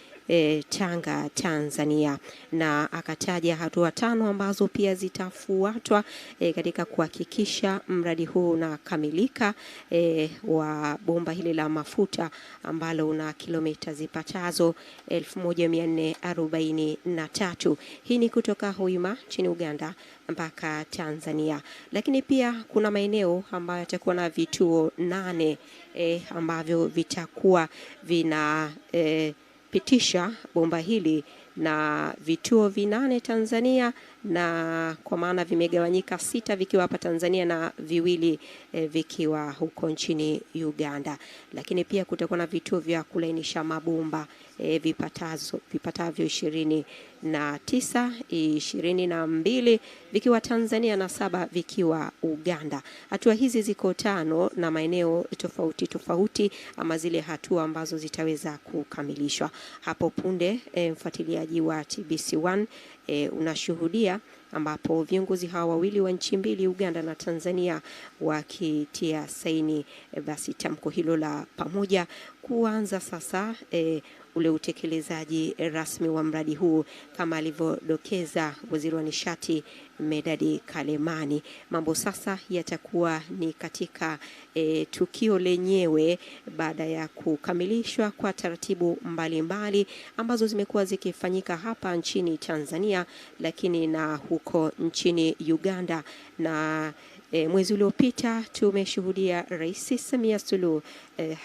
Tanga, Tanzania, na akataja hatua 5 ambazo pia zitafuatwa katika kuhakikisha mradi huu unakamilika, wa bomba hili la mafuta ambalo una kilomita zipatazo 1443. Hii ni kutoka Hoima nchini Uganda mpaka Tanzania. Lakini pia kuna maeneo ambayo yatakuwa na vituo 8 ambavyo vitakuwa vina pitisha bomba hili, na vituo 8 Tanzania, na kwa maana vimegawanyika 6 vikiwa hapa Tanzania na 2 vikiwa huko nchini Uganda. Lakini pia kutakuwa na vituo vya kulainisha mabomba vipatavyo 29, 22 vikiwa Tanzania na 7 vikiwa Uganda. Hatua hizi ziko 5 na maeneo tofauti tofauti, ama zile hatua ambazo zitaweza kukamilishwa. Hapo punde mfuatiliaji wa TBC1 unashuhudia ambapo viongozi hawa wawili wa nchi mbili, Uganda na Tanzania, wakitia saini basi tamko hilo la pamoja kuanza sasa ule utekelezaji rasmi wa mradi huu, kama alivyodokeza Waziri wa Nishati Medadi Kalemani. Mambo sasa yatakuwa ni katika tukio lenyewe baada ya kukamilishwa kwa taratibu mbalimbali ambazo zimekuwa zikifanyika hapa nchini Tanzania, lakini na huko nchini Uganda. Na mwezi uliopita tumeshuhudia Rais Samia Suluhu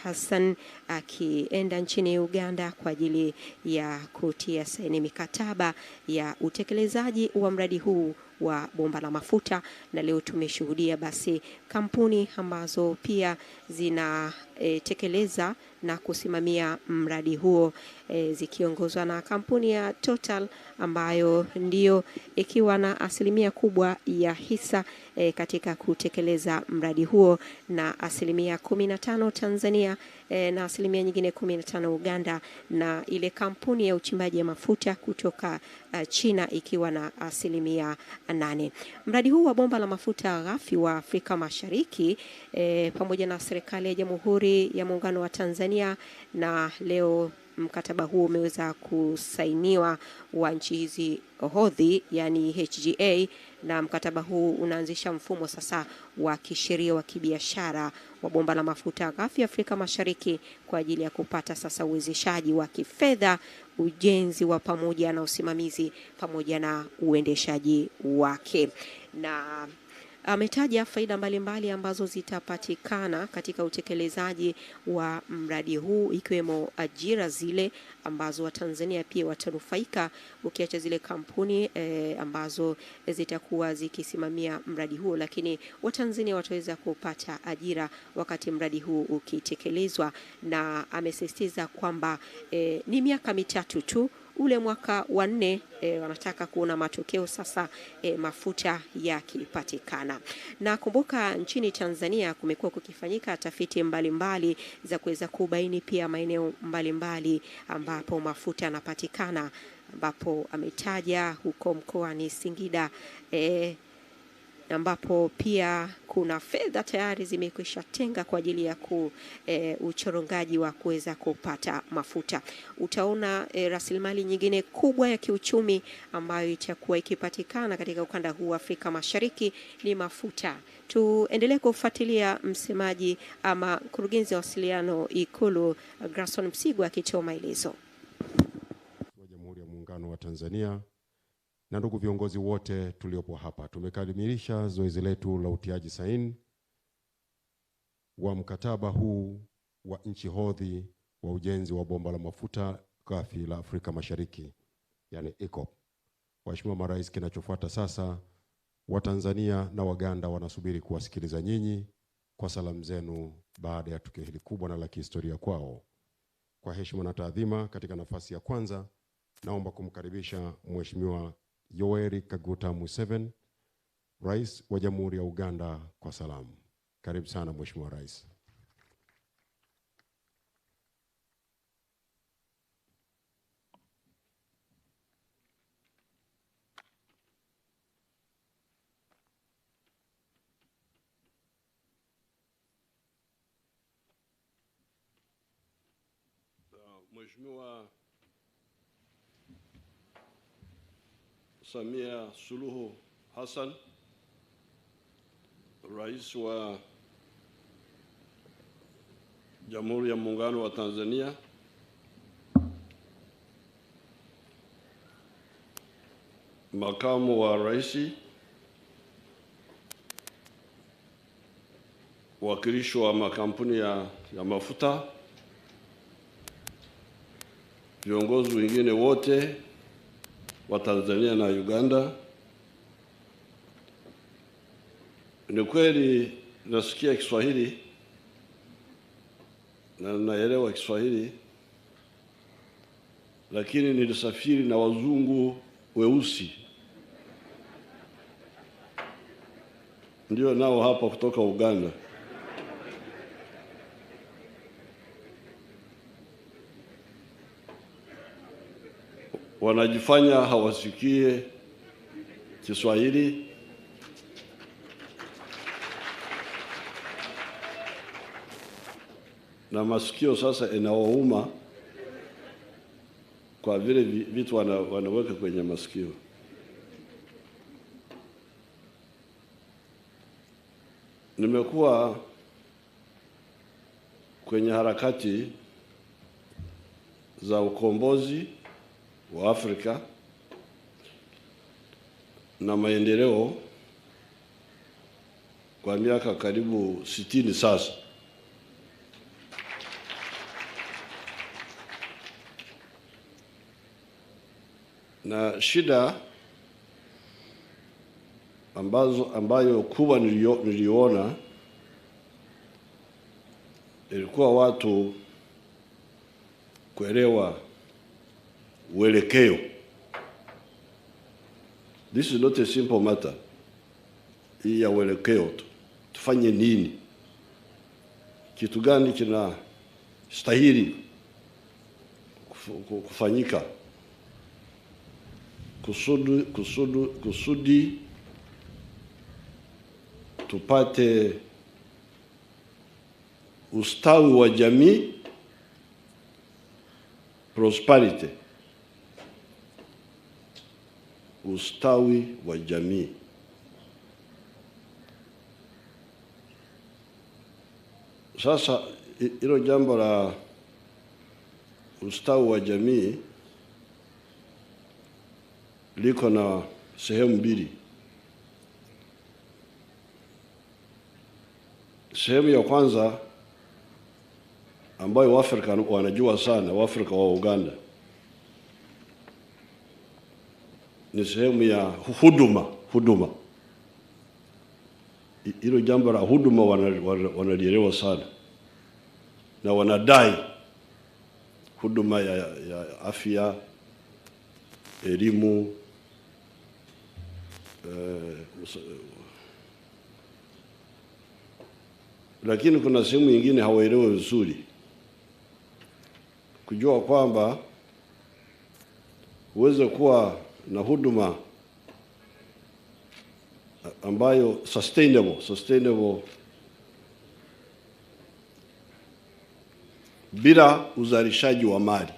Hassan akienda nchini Uganda kwa ajili ya kutia saini mikataba ya utekelezaji wa mradi huu wa bomba la mafuta, na leo tumeshuhudia basi kampuni ambazo pia zinatekeleza na kusimamia mradi huo zikiongozwa na kampuni ya Total ambayo ndio ikiwa na asilimia kubwa ya hisa katika kutekeleza mradi huo, na asilimia 15 Tanzania na asilimia nyingine 15 Uganda, na ile kampuni ya uchimbaji ya mafuta kutoka China ikiwa na asilimia 8. Mradi huu wa bomba la mafuta ghafi wa Afrika Mashariki pamoja na serikali ya Jamhuri ya Muungano wa Tanzania, na leo mkataba huu umeweza kusainiwa wa nchi hizi hodhi, yani HGA, na mkataba huu unaanzisha mfumo sasa wa kisheria wa kibiashara wa bomba la mafuta ghafi Afrika Mashariki kwa ajili ya kupata sasa uwezeshaji wa kifedha, ujenzi wa pamoja na usimamizi pamoja na uendeshaji wake. Na ametaja faida mbalimbali ambazo zitapatikana katika utekelezaji wa mradi huu, ikiwemo ajira zile ambazo Watanzania pia watanufaika, ukiacha zile kampuni ambazo zitakuwa zikisimamia mradi huo, lakini Watanzania wataweza kupata ajira wakati mradi huu ukitekelezwa. Na amesisitiza kwamba ni miaka 3 tu, ule mwaka wa 4 wanataka kuona matokeo sasa mafuta yakipatikana. Na kumbuka nchini Tanzania kumekuwa kukifanyika tafiti mbalimbali za kuweza kubaini pia maeneo mbalimbali ambapo mafuta yanapatikana, ambapo ametaja huko mkoani Singida ambapo pia kuna fedha tayari zimekwisha tenga kwa ajili ya uchorongaji wa kuweza kupata mafuta. Utaona rasilimali nyingine kubwa ya kiuchumi ambayo itakuwa ikipatikana katika ukanda huu wa Afrika Mashariki ni mafuta. Tuendelee kufuatilia msemaji ama mkurugenzi wa mawasiliano Ikulu Grayson Msigwa akitoa maelezo. Wa Jamhuri ya Muungano wa Tanzania na ndugu viongozi wote tuliopo hapa, tumekamilisha zoezi letu la utiaji saini wa mkataba huu wa nchi hodhi wa ujenzi wa bomba la mafuta ghafi la Afrika Mashariki, yani EACOP. Waheshimiwa marais, kinachofuata sasa, Watanzania na Waganda wanasubiri kuwasikiliza nyinyi kwa salamu zenu baada ya tukio hili kubwa na la kihistoria kwao. Kwa heshima na taadhima, katika nafasi ya kwanza naomba kumkaribisha Mheshimiwa Yoweri Kaguta Museveni, Rais wa Jamhuri ya Uganda, kwa salamu. Karibu sana Mheshimiwa Rais. Mheshimiwa Samia Suluhu Hassan, Rais wa Jamhuri ya Muungano wa Tanzania, Makamu wa Rais, wakilishi wa makampuni ya mafuta, viongozi wengine wote wa Tanzania na Uganda. Ni kweli nasikia Kiswahili na naelewa Kiswahili, lakini nilisafiri na wazungu weusi, ndio nao hapa kutoka Uganda. Wanajifanya hawasikie Kiswahili, na masikio sasa inawauma kwa vile vitu wanaweka kwenye masikio. Nimekuwa kwenye harakati za ukombozi wa Afrika na maendeleo kwa miaka karibu 60 sasa. Na shida ambayo kubwa niliona ilikuwa watu kuelewa uelekeo. This is not a simple matter. Hii ya uelekeo, tufanye nini? Kitu gani kina stahili kufanyika kusudi tupate ustawi wa jamii, prosperity, ustawi wa jamii. Sasa hilo jambo la ustawi wa jamii liko na sehemu mbili. Sehemu ya kwanza ambayo Waafrika wanajua sana, Waafrika wa Uganda, ni sehemu ya huduma. Hilo jambo la huduma wanalielewa sana, na wanadai huduma ya afya, elimu, lakini kuna sehemu nyingine hawaelewi vizuri, kujua kwamba uweze kuwa na huduma ambayo sustainable bila uzalishaji wa mali.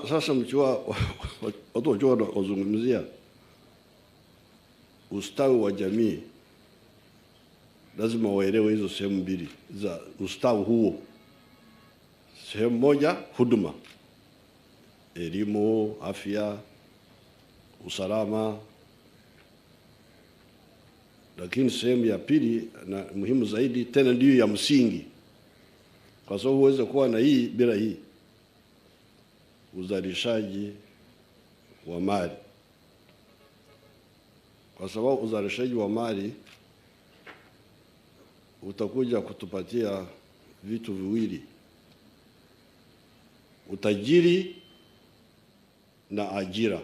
Sasa mkiwa watu wazungumzia ustawi wa jamii, lazima waelewe hizo sehemu mbili za ustawi huo. Sehemu moja huduma, elimu, afya, usalama. Lakini sehemu ya pili na muhimu zaidi, tena ndio ya msingi, kwa sababu huwezi kuwa na hii bila hii, uzalishaji wa mali. Kwa sababu uzalishaji wa mali utakuja kutupatia vitu viwili: utajiri na ajira,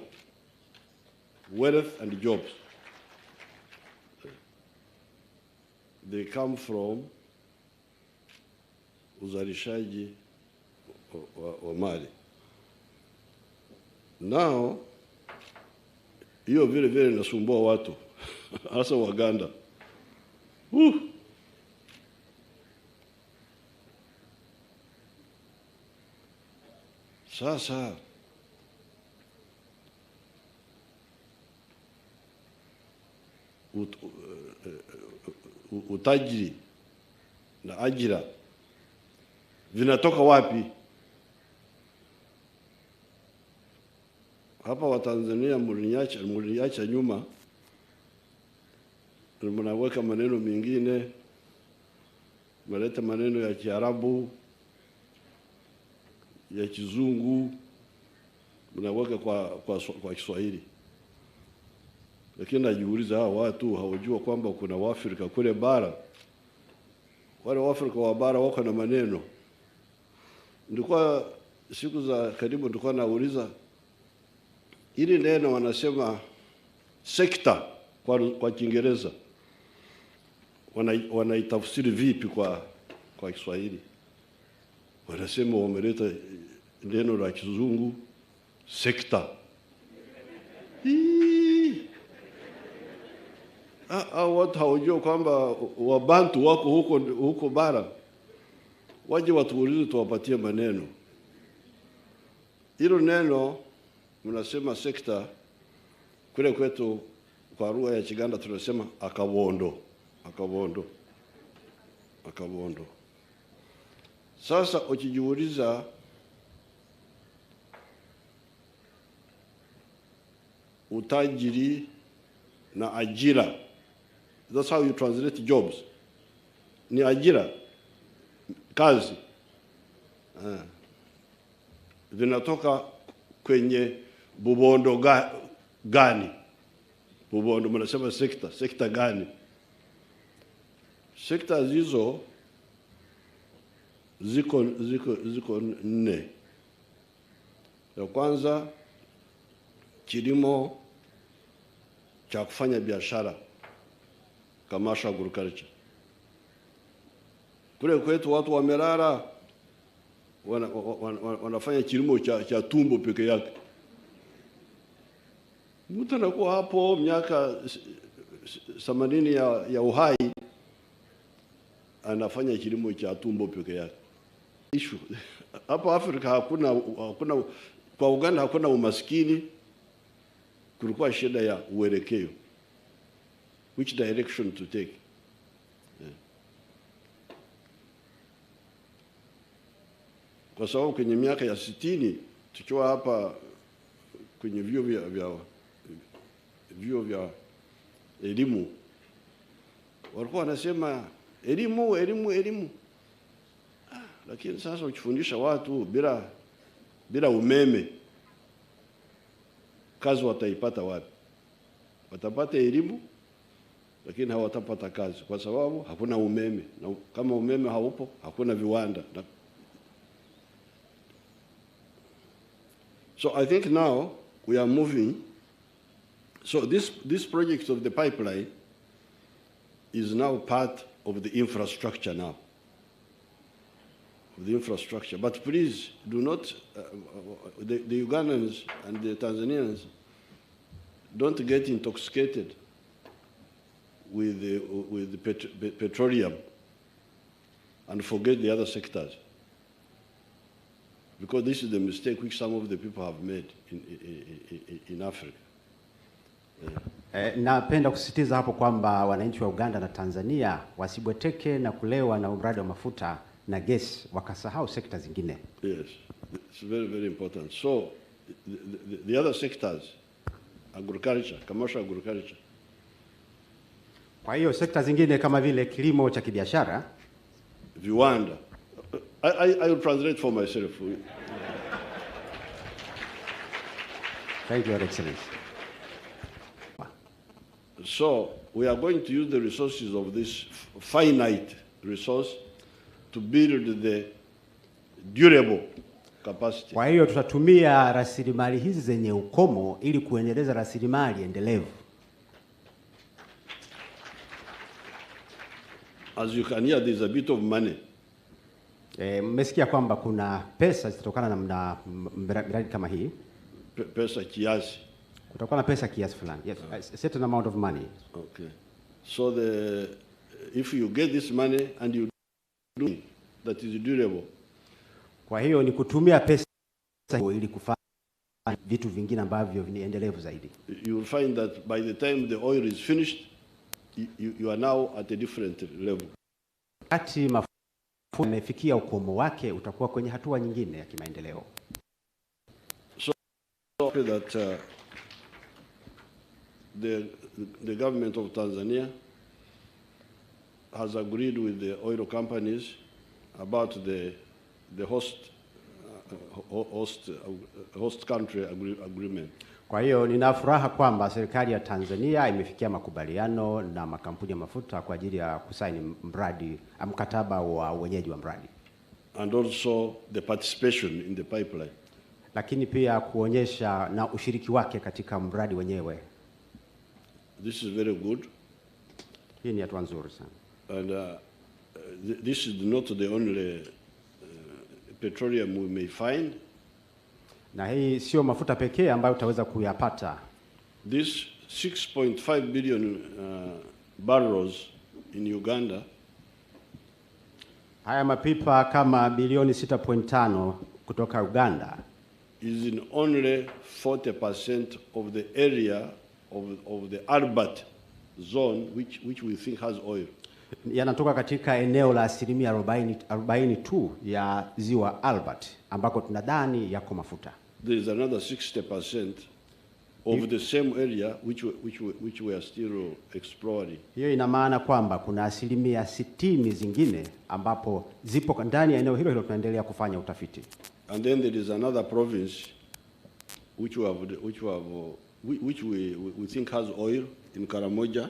wealth and jobs. They come from uzalishaji wa mali. Now hiyo vile inasumbua watu hasa Waganda. Sasa utajiri na ajira vinatoka wapi? Hapa Watanzania mliniacha nyuma, mnaweka maneno mengine, mnaleta maneno ya Kiarabu, ya Kizungu, mnaweka kwa Kiswahili. Lakini najiuliza, hawa watu hawajua kwamba kuna Waafrika kule bara. Wale Waafrika wa bara wako na maneno. Nilikuwa siku za karibu nilikuwa nauliza, ili neno wanasema sekta kwa Kiingereza, wanaitafsiri vipi kwa Kiswahili? Wanasema wameleta neno la Kizungu sekta. Watu hawajua kwamba Wabantu wako huko bara. Waje watuulize, tuwapatie maneno. Hilo neno mnasema sekta, kule kwetu kwa lugha ya Kiganda tunasema akabondo. Sasa ukijiuliza, utajiri na ajira, that's how you translate jobs. Ni ajira, kazi. Vinatoka kwenye bubondo gani? Bubondo mnasema sekta gani? Sekta hizo ziko 4. Ya kwanza, kilimo cha kufanya biashara, commercial agriculture. Kule kwetu watu wamelala, wanafanya kilimo cha tumbo peke yake. Mtu anakuwa hapo miaka 80 ya uhai, anafanya kilimo cha tumbo peke yake. Issue hapa Afrika hakuna, kwa Uganda hakuna umaskini, kulikuwa shida ya uelekeo, which direction to take. Kwa sababu kwenye miaka ya 60 tukiwa hapa kwenye vyuo vya elimu, walikuwa wanasema elimu. Lakini sasa ukifundisha watu bila umeme, kazi wataipata wapi? Watapata elimu lakini hawatapata kazi, kwa sababu hakuna umeme, na kama umeme haupo hakuna viwanda. So I think now we are moving. So this project of the pipeline is now part of the infrastructure now. Of the infrastructure. But please do not, the Ugandans and the Tanzanians don't get intoxicated with the petroleum and forget the other sectors. Because this is the mistake which some of the people have made in Africa. Napenda kusisitiza hapo kwamba wananchi wa Uganda na Tanzania wasibweteke na kulewa na mradi wa mafuta na gesi wakasahau sekta zingine. Yes, it's very, very important. So the other sectors, agriculture, commercial agriculture. Kwa hiyo sekta zingine kama vile kilimo cha kibiashara, viwanda. I will translate for myself. Thank you, Your Excellency. So we are going to use the resources of this finite resource to build the durable capacity. Kwa hiyo tutatumia rasilimali hizi zenye ukomo ili kuendeleza rasilimali endelevu. As you can hear, there is a bit of money. Mmesikia kwamba kuna pesa zitokana na miradi kama hii. Pesa kiasi. Kutakuwa na pesa kiasi fulani. Yes, a certain amount of money. Okay. So if you get this money and you do that is durable. Kwa hiyo ni kutumia pesa ili kufanya vitu vingine ambavyo ni endelevu zaidi. You will find that by the time the oil is finished, you are now at a different level. Wakati mafuta yamefikia ukomo wake, utakuwa kwenye hatua nyingine ya kimaendeleo. So that the government of Tanzania has agreed with the oil companies about the host country agreement. Kwa hiyo nina furaha kwamba serikali ya Tanzania imefikia makubaliano na makampuni ya mafuta kwa ajili ya kusaini mkataba wa wenyeji wa mradi. And also the participation in the pipeline. Lakini pia kuonyesha na ushiriki wake katika mradi wenyewe. This is very good. Hii ni hatua nzuri sana. And this is not the only petroleum we may find. Na hii sio mafuta pekee ambayo utaweza kuyapata. This 6.5 billion barrels in Uganda. Haya mapipa kama bilioni 6.5 kutoka Uganda is in only 40% of the area of the Albert zone which we think has oil. Yanatoka katika eneo la 40% tu ya ziwa Albert ambako tunadhani yako mafuta. There is another 60% of the same area which we are still exploring. Hiyo ina maana kwamba kuna 60% zingine ambapo zipo ndani ya eneo hilo hilo tunaendelea kufanya utafiti. And then there is another province which we think has oil in Karamoja.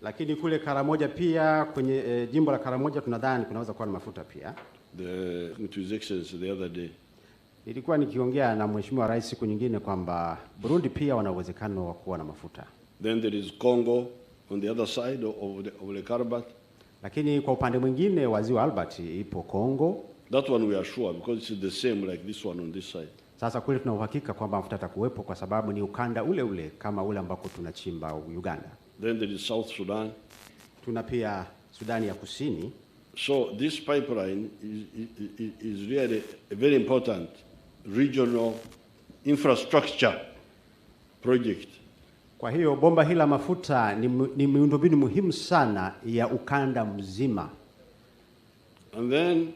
Lakini kule Karamoja pia kwenye jimbo la Karamoja tunadhani kunaweza kuwa na mafuta pia. To His Excellency the other day. Nilikuwa nikiongea na Mheshimiwa Rais siku nyingine kwamba Burundi pia wana uwezekano wa kuwa na mafuta. Then there is Congo on the other side of the Albert. Lakini kwa upande mwingine wa ziwa Albert ipo Congo. That one we are sure because it's the same like this one on this side. Sasa kule tuna uhakika kwamba mafuta yatakuwepo kwa sababu ni ukanda ule ule kama ule ambako tunachimba Uganda. Then there is South Sudan. Tuna pia Sudani ya Kusini. So this pipeline is really a very important regional infrastructure project. Kwa hiyo bomba hili la mafuta ni miundombinu muhimu sana ya ukanda mzima. And then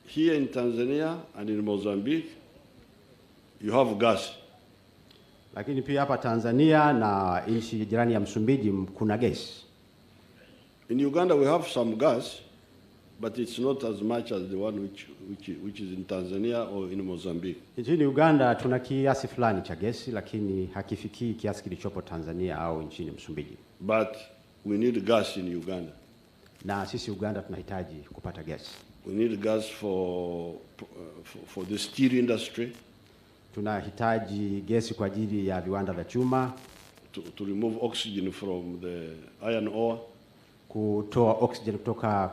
here in Tanzania and in Mozambique you have gas. Lakini pia hapa Tanzania na nchi jirani ya Msumbiji kuna gesi. In Uganda we have some gas, but it's not as much as the one which is in Tanzania or in Mozambique. Nchini Uganda tuna kiasi fulani cha gesi lakini hakifikii kiasi kilichopo Tanzania au nchini Msumbiji. But we need gas in Uganda. Na sisi Uganda tunahitaji kupata gesi. We need gas for the steel industry. Tunahitaji gesi kwa ajili ya viwanda vya chuma. To remove oxygen from the iron ore. Kutoa oxygen kutoka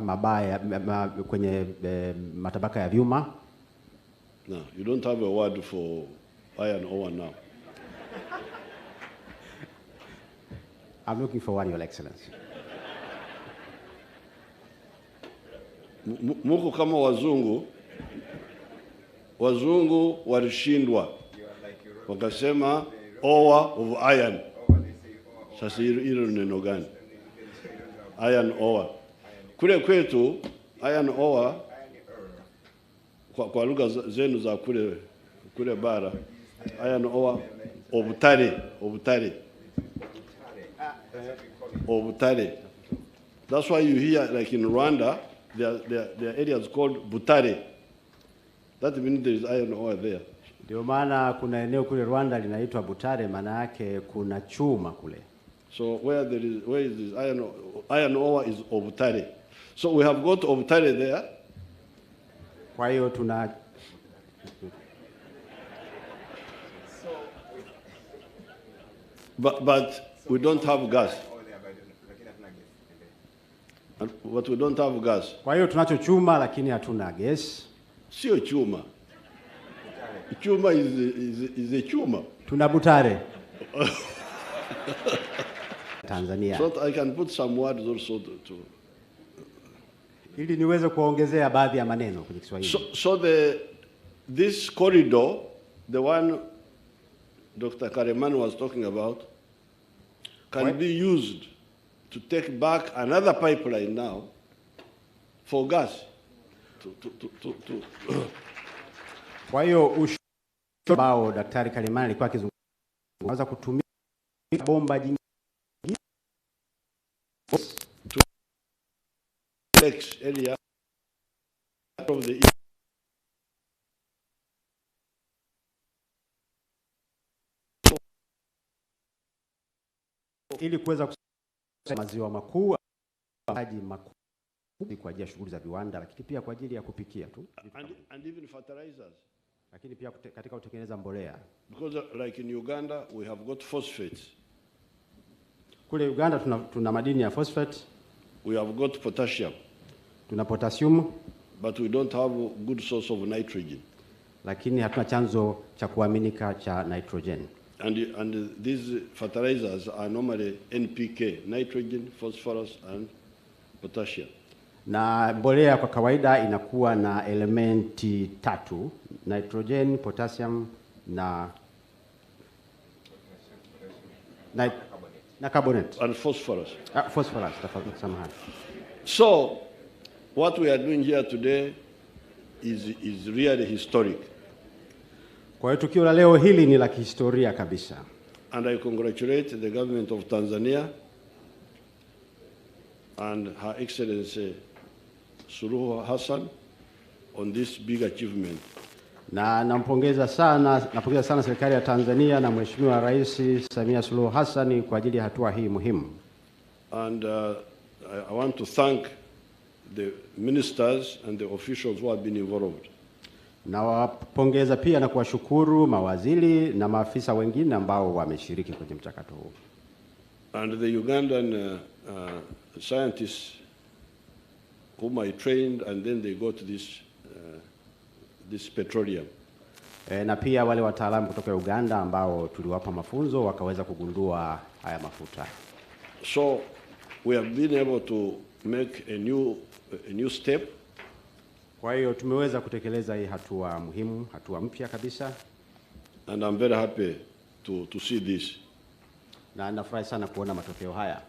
kwenye matabaka ya vyuma. No, you don't have a word for iron ore now. I'm looking for one, Your Excellency. Muko kama wazungu walishindwa wakasema ore of iron. Sasa hilo neno gani? Iron ore. Kule kwetu iron ore kwa lugha zenu za kule bara iron ore obutare. That's why you hear like in Rwanda there are areas called Butare. That means there is iron ore there. Ndio maana kuna eneo kule Rwanda linaitwa Butare, maana yake kuna chuma kule. So where is this iron ore is Obutare. So we have got Obutare there. Kwa hiyo tuna but we don't have gas. But we don't have gas. Kwa hiyo tunacho chuma lakini hatuna gas. Sio chuma. Chuma is a chuma. Tuna Butare. Tanzania. So I can put some words also to ili niweze kuongezea baadhi ya maneno kwenye Kiswahili. So this corridor the one Dr. Kalemani was talking about, can be used to take back another pipeline now for gas. Kwa hiyo ambao Daktari Kalemani alikuwa akizungumza kutumia bomba jingine area of the ili kuweza maziwa makuu maji makuu kwa ajili ya shughuli za viwanda, lakini pia kwa ajili ya kupikia tu, and even fertilizers, lakini pia katika kutengeneza mbolea, because like in Uganda we have got phosphates. Kule Uganda tuna madini ya phosphate, we have got potassium, tuna potassium, but we don't have a good source of nitrogen, lakini hatuna chanzo cha kuaminika cha nitrogen. And these fertilizers are normally NPK, nitrogen, phosphorus and potassium. Na mbolea kwa kawaida inakuwa na elementi 3, nitrogen, potassium na carbonate. And phosphorus. Phosphorus, samahani. So, what we are doing here today is really historic. Kwa hiyo tukio la leo hili ni la kihistoria kabisa. And I congratulate the government of Tanzania and Her Excellency Suluhu Hassan on this big achievement. Na napongeza sana serikali ya Tanzania na Mheshimiwa Rais Samia Suluhu Hassan kwa ajili ya hatua hii muhimu. And I want to thank the ministers and the officials who have been involved. Na wapongeza pia na kuwashukuru mawaziri na maafisa wengine ambao wameshiriki kwenye mchakato huu. And the Ugandan scientists whom I trained, and then they got this petroleum. Na pia wale wataalamu kutoka Uganda ambao tuliwapa mafunzo wakaweza kugundua haya mafuta. So we have been able to make a new step. Kwa hiyo tumeweza kutekeleza hii hatua muhimu, hatua mpya kabisa. And I'm very happy to see this. Na nafurahi sana kuona matokeo haya.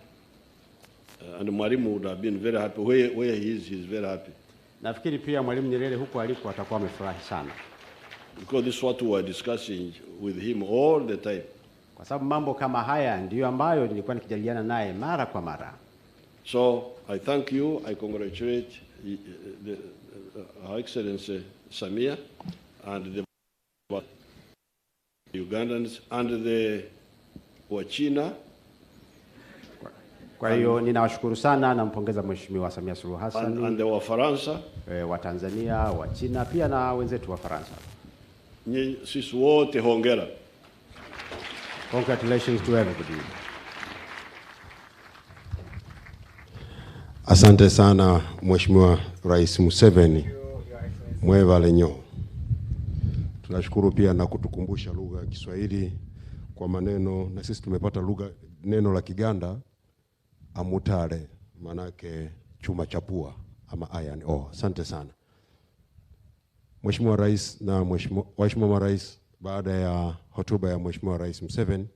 And Mwalimu would have been very happy. Where he is, he's very happy. Nafikiri pia Mwalimu Nyerere huko aliko atakuwa amefurahi sana. Because this is what we were discussing with him all the time. Kwa sababu mambo kama haya ndiyo ambayo nilikuwa nikijadiliana naye mara kwa mara. So I thank you. I congratulate Her Excellency Samia and the Ugandans and the Wachina. Kwa hiyo ninawashukuru sana, nampongeza Mheshimiwa Samia Suluhu Hassan and the Wafaransa, wa Tanzania, wa China pia na wenzetu wa Faransa. Sisi wote hongera. Congratulations to everybody. Asante sana Mheshimiwa Rais Museveni. Mwevale nyo. Tunashukuru pia na kutukumbusha lugha ya Kiswahili kwa maneno, na sisi tumepata neno la Kiganda amutare, manake chuma chapua ama iron ore. Asante sana Mheshimiwa Rais na Mheshimiwa Marais. Baada ya hotuba ya Mheshimiwa Rais Museveni,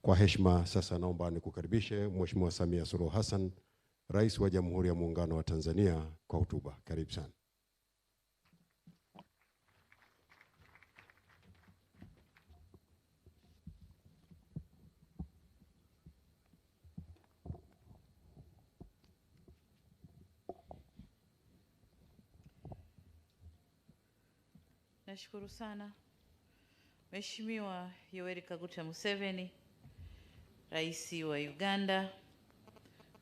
kwa heshima sasa naomba nikukaribishe Mheshimiwa Samia Suluhu Hassan, Rais wa Jamhuri ya Muungano wa Tanzania, kwa hotuba. Karibu sana. Nashukuru sana Mheshimiwa Yoweri Museveni, Rais wa Uganda,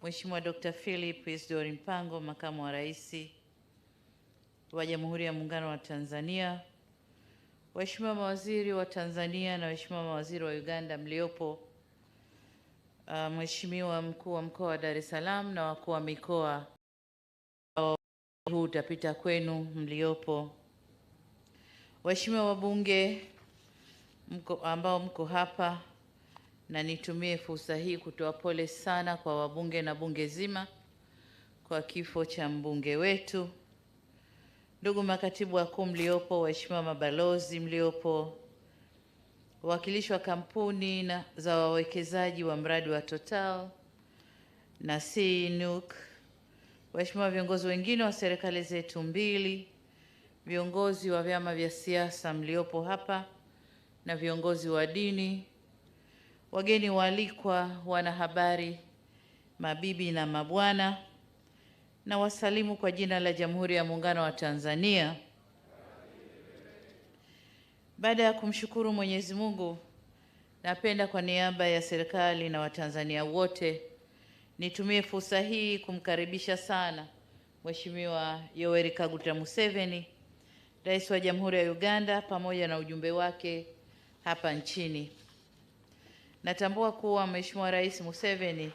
Mheshimiwa Dr. Philip Isdor Mpango, Makamu wa Rais wa Jamhuri ya Muungano wa Tanzania, Waheshimiwa mawaziri wa Tanzania na waheshimiwa mawaziri wa Uganda mliopo, Mheshimiwa Mkuu wa Mkoa wa Dar es Salaam na wakuu wa mikoa, huu utapita kwenu mliopo, waheshimiwa wabunge ambao mko hapa, na nitumie fursa hii kutoa pole sana kwa wabunge na bunge zima kwa kifo cha mbunge wetu. Ndugu makatibu wakuu mliopo, waheshimiwa mabalozi mliopo, wawakilishi wa kampuni za wawekezaji wa mradi wa Total na CNUC, waheshimiwa viongozi wengine wa serikali zetu mbili, viongozi wa vyama vya siasa mliopo hapa na viongozi wa dini, wageni waalikwa, wanahabari, mabibi na mabwana, na wasalimu kwa jina la Jamhuri ya Muungano wa Tanzania. Baada ya kumshukuru Mwenyezi Mungu, napenda kwa niaba ya serikali na Watanzania wote nitumie fursa hii kumkaribisha sana Mheshimiwa Yoweri Kaguta Museveni, Rais wa Jamhuri ya Uganda, pamoja na ujumbe wake hapa nchini. Natambua kuwa Mheshimiwa Rais Museveni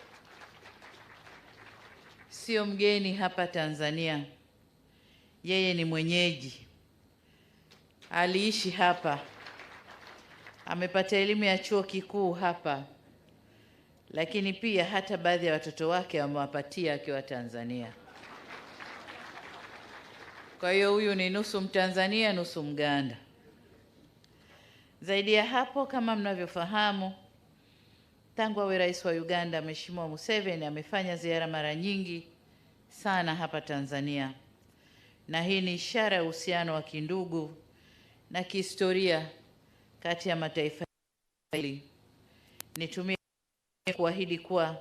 sio mgeni hapa Tanzania. Yeye ni mwenyeji. Aliishi hapa. Amepata elimu ya chuo kikuu hapa. Lakini pia hata baadhi ya watoto wake amewapatia akiwa Tanzania. Kwa hiyo huyu ni nusu Mtanzania, nusu Mganda. Zaidi ya hapo, kama mnavyofahamu, tangu awe rais wa Uganda, Mheshimiwa Museveni amefanya ziara mara nyingi sana hapa Tanzania. Na hii ni ishara ya uhusiano wa kindugu na kihistoria kati ya mataifa hili. Nitumie kuahidi kuwa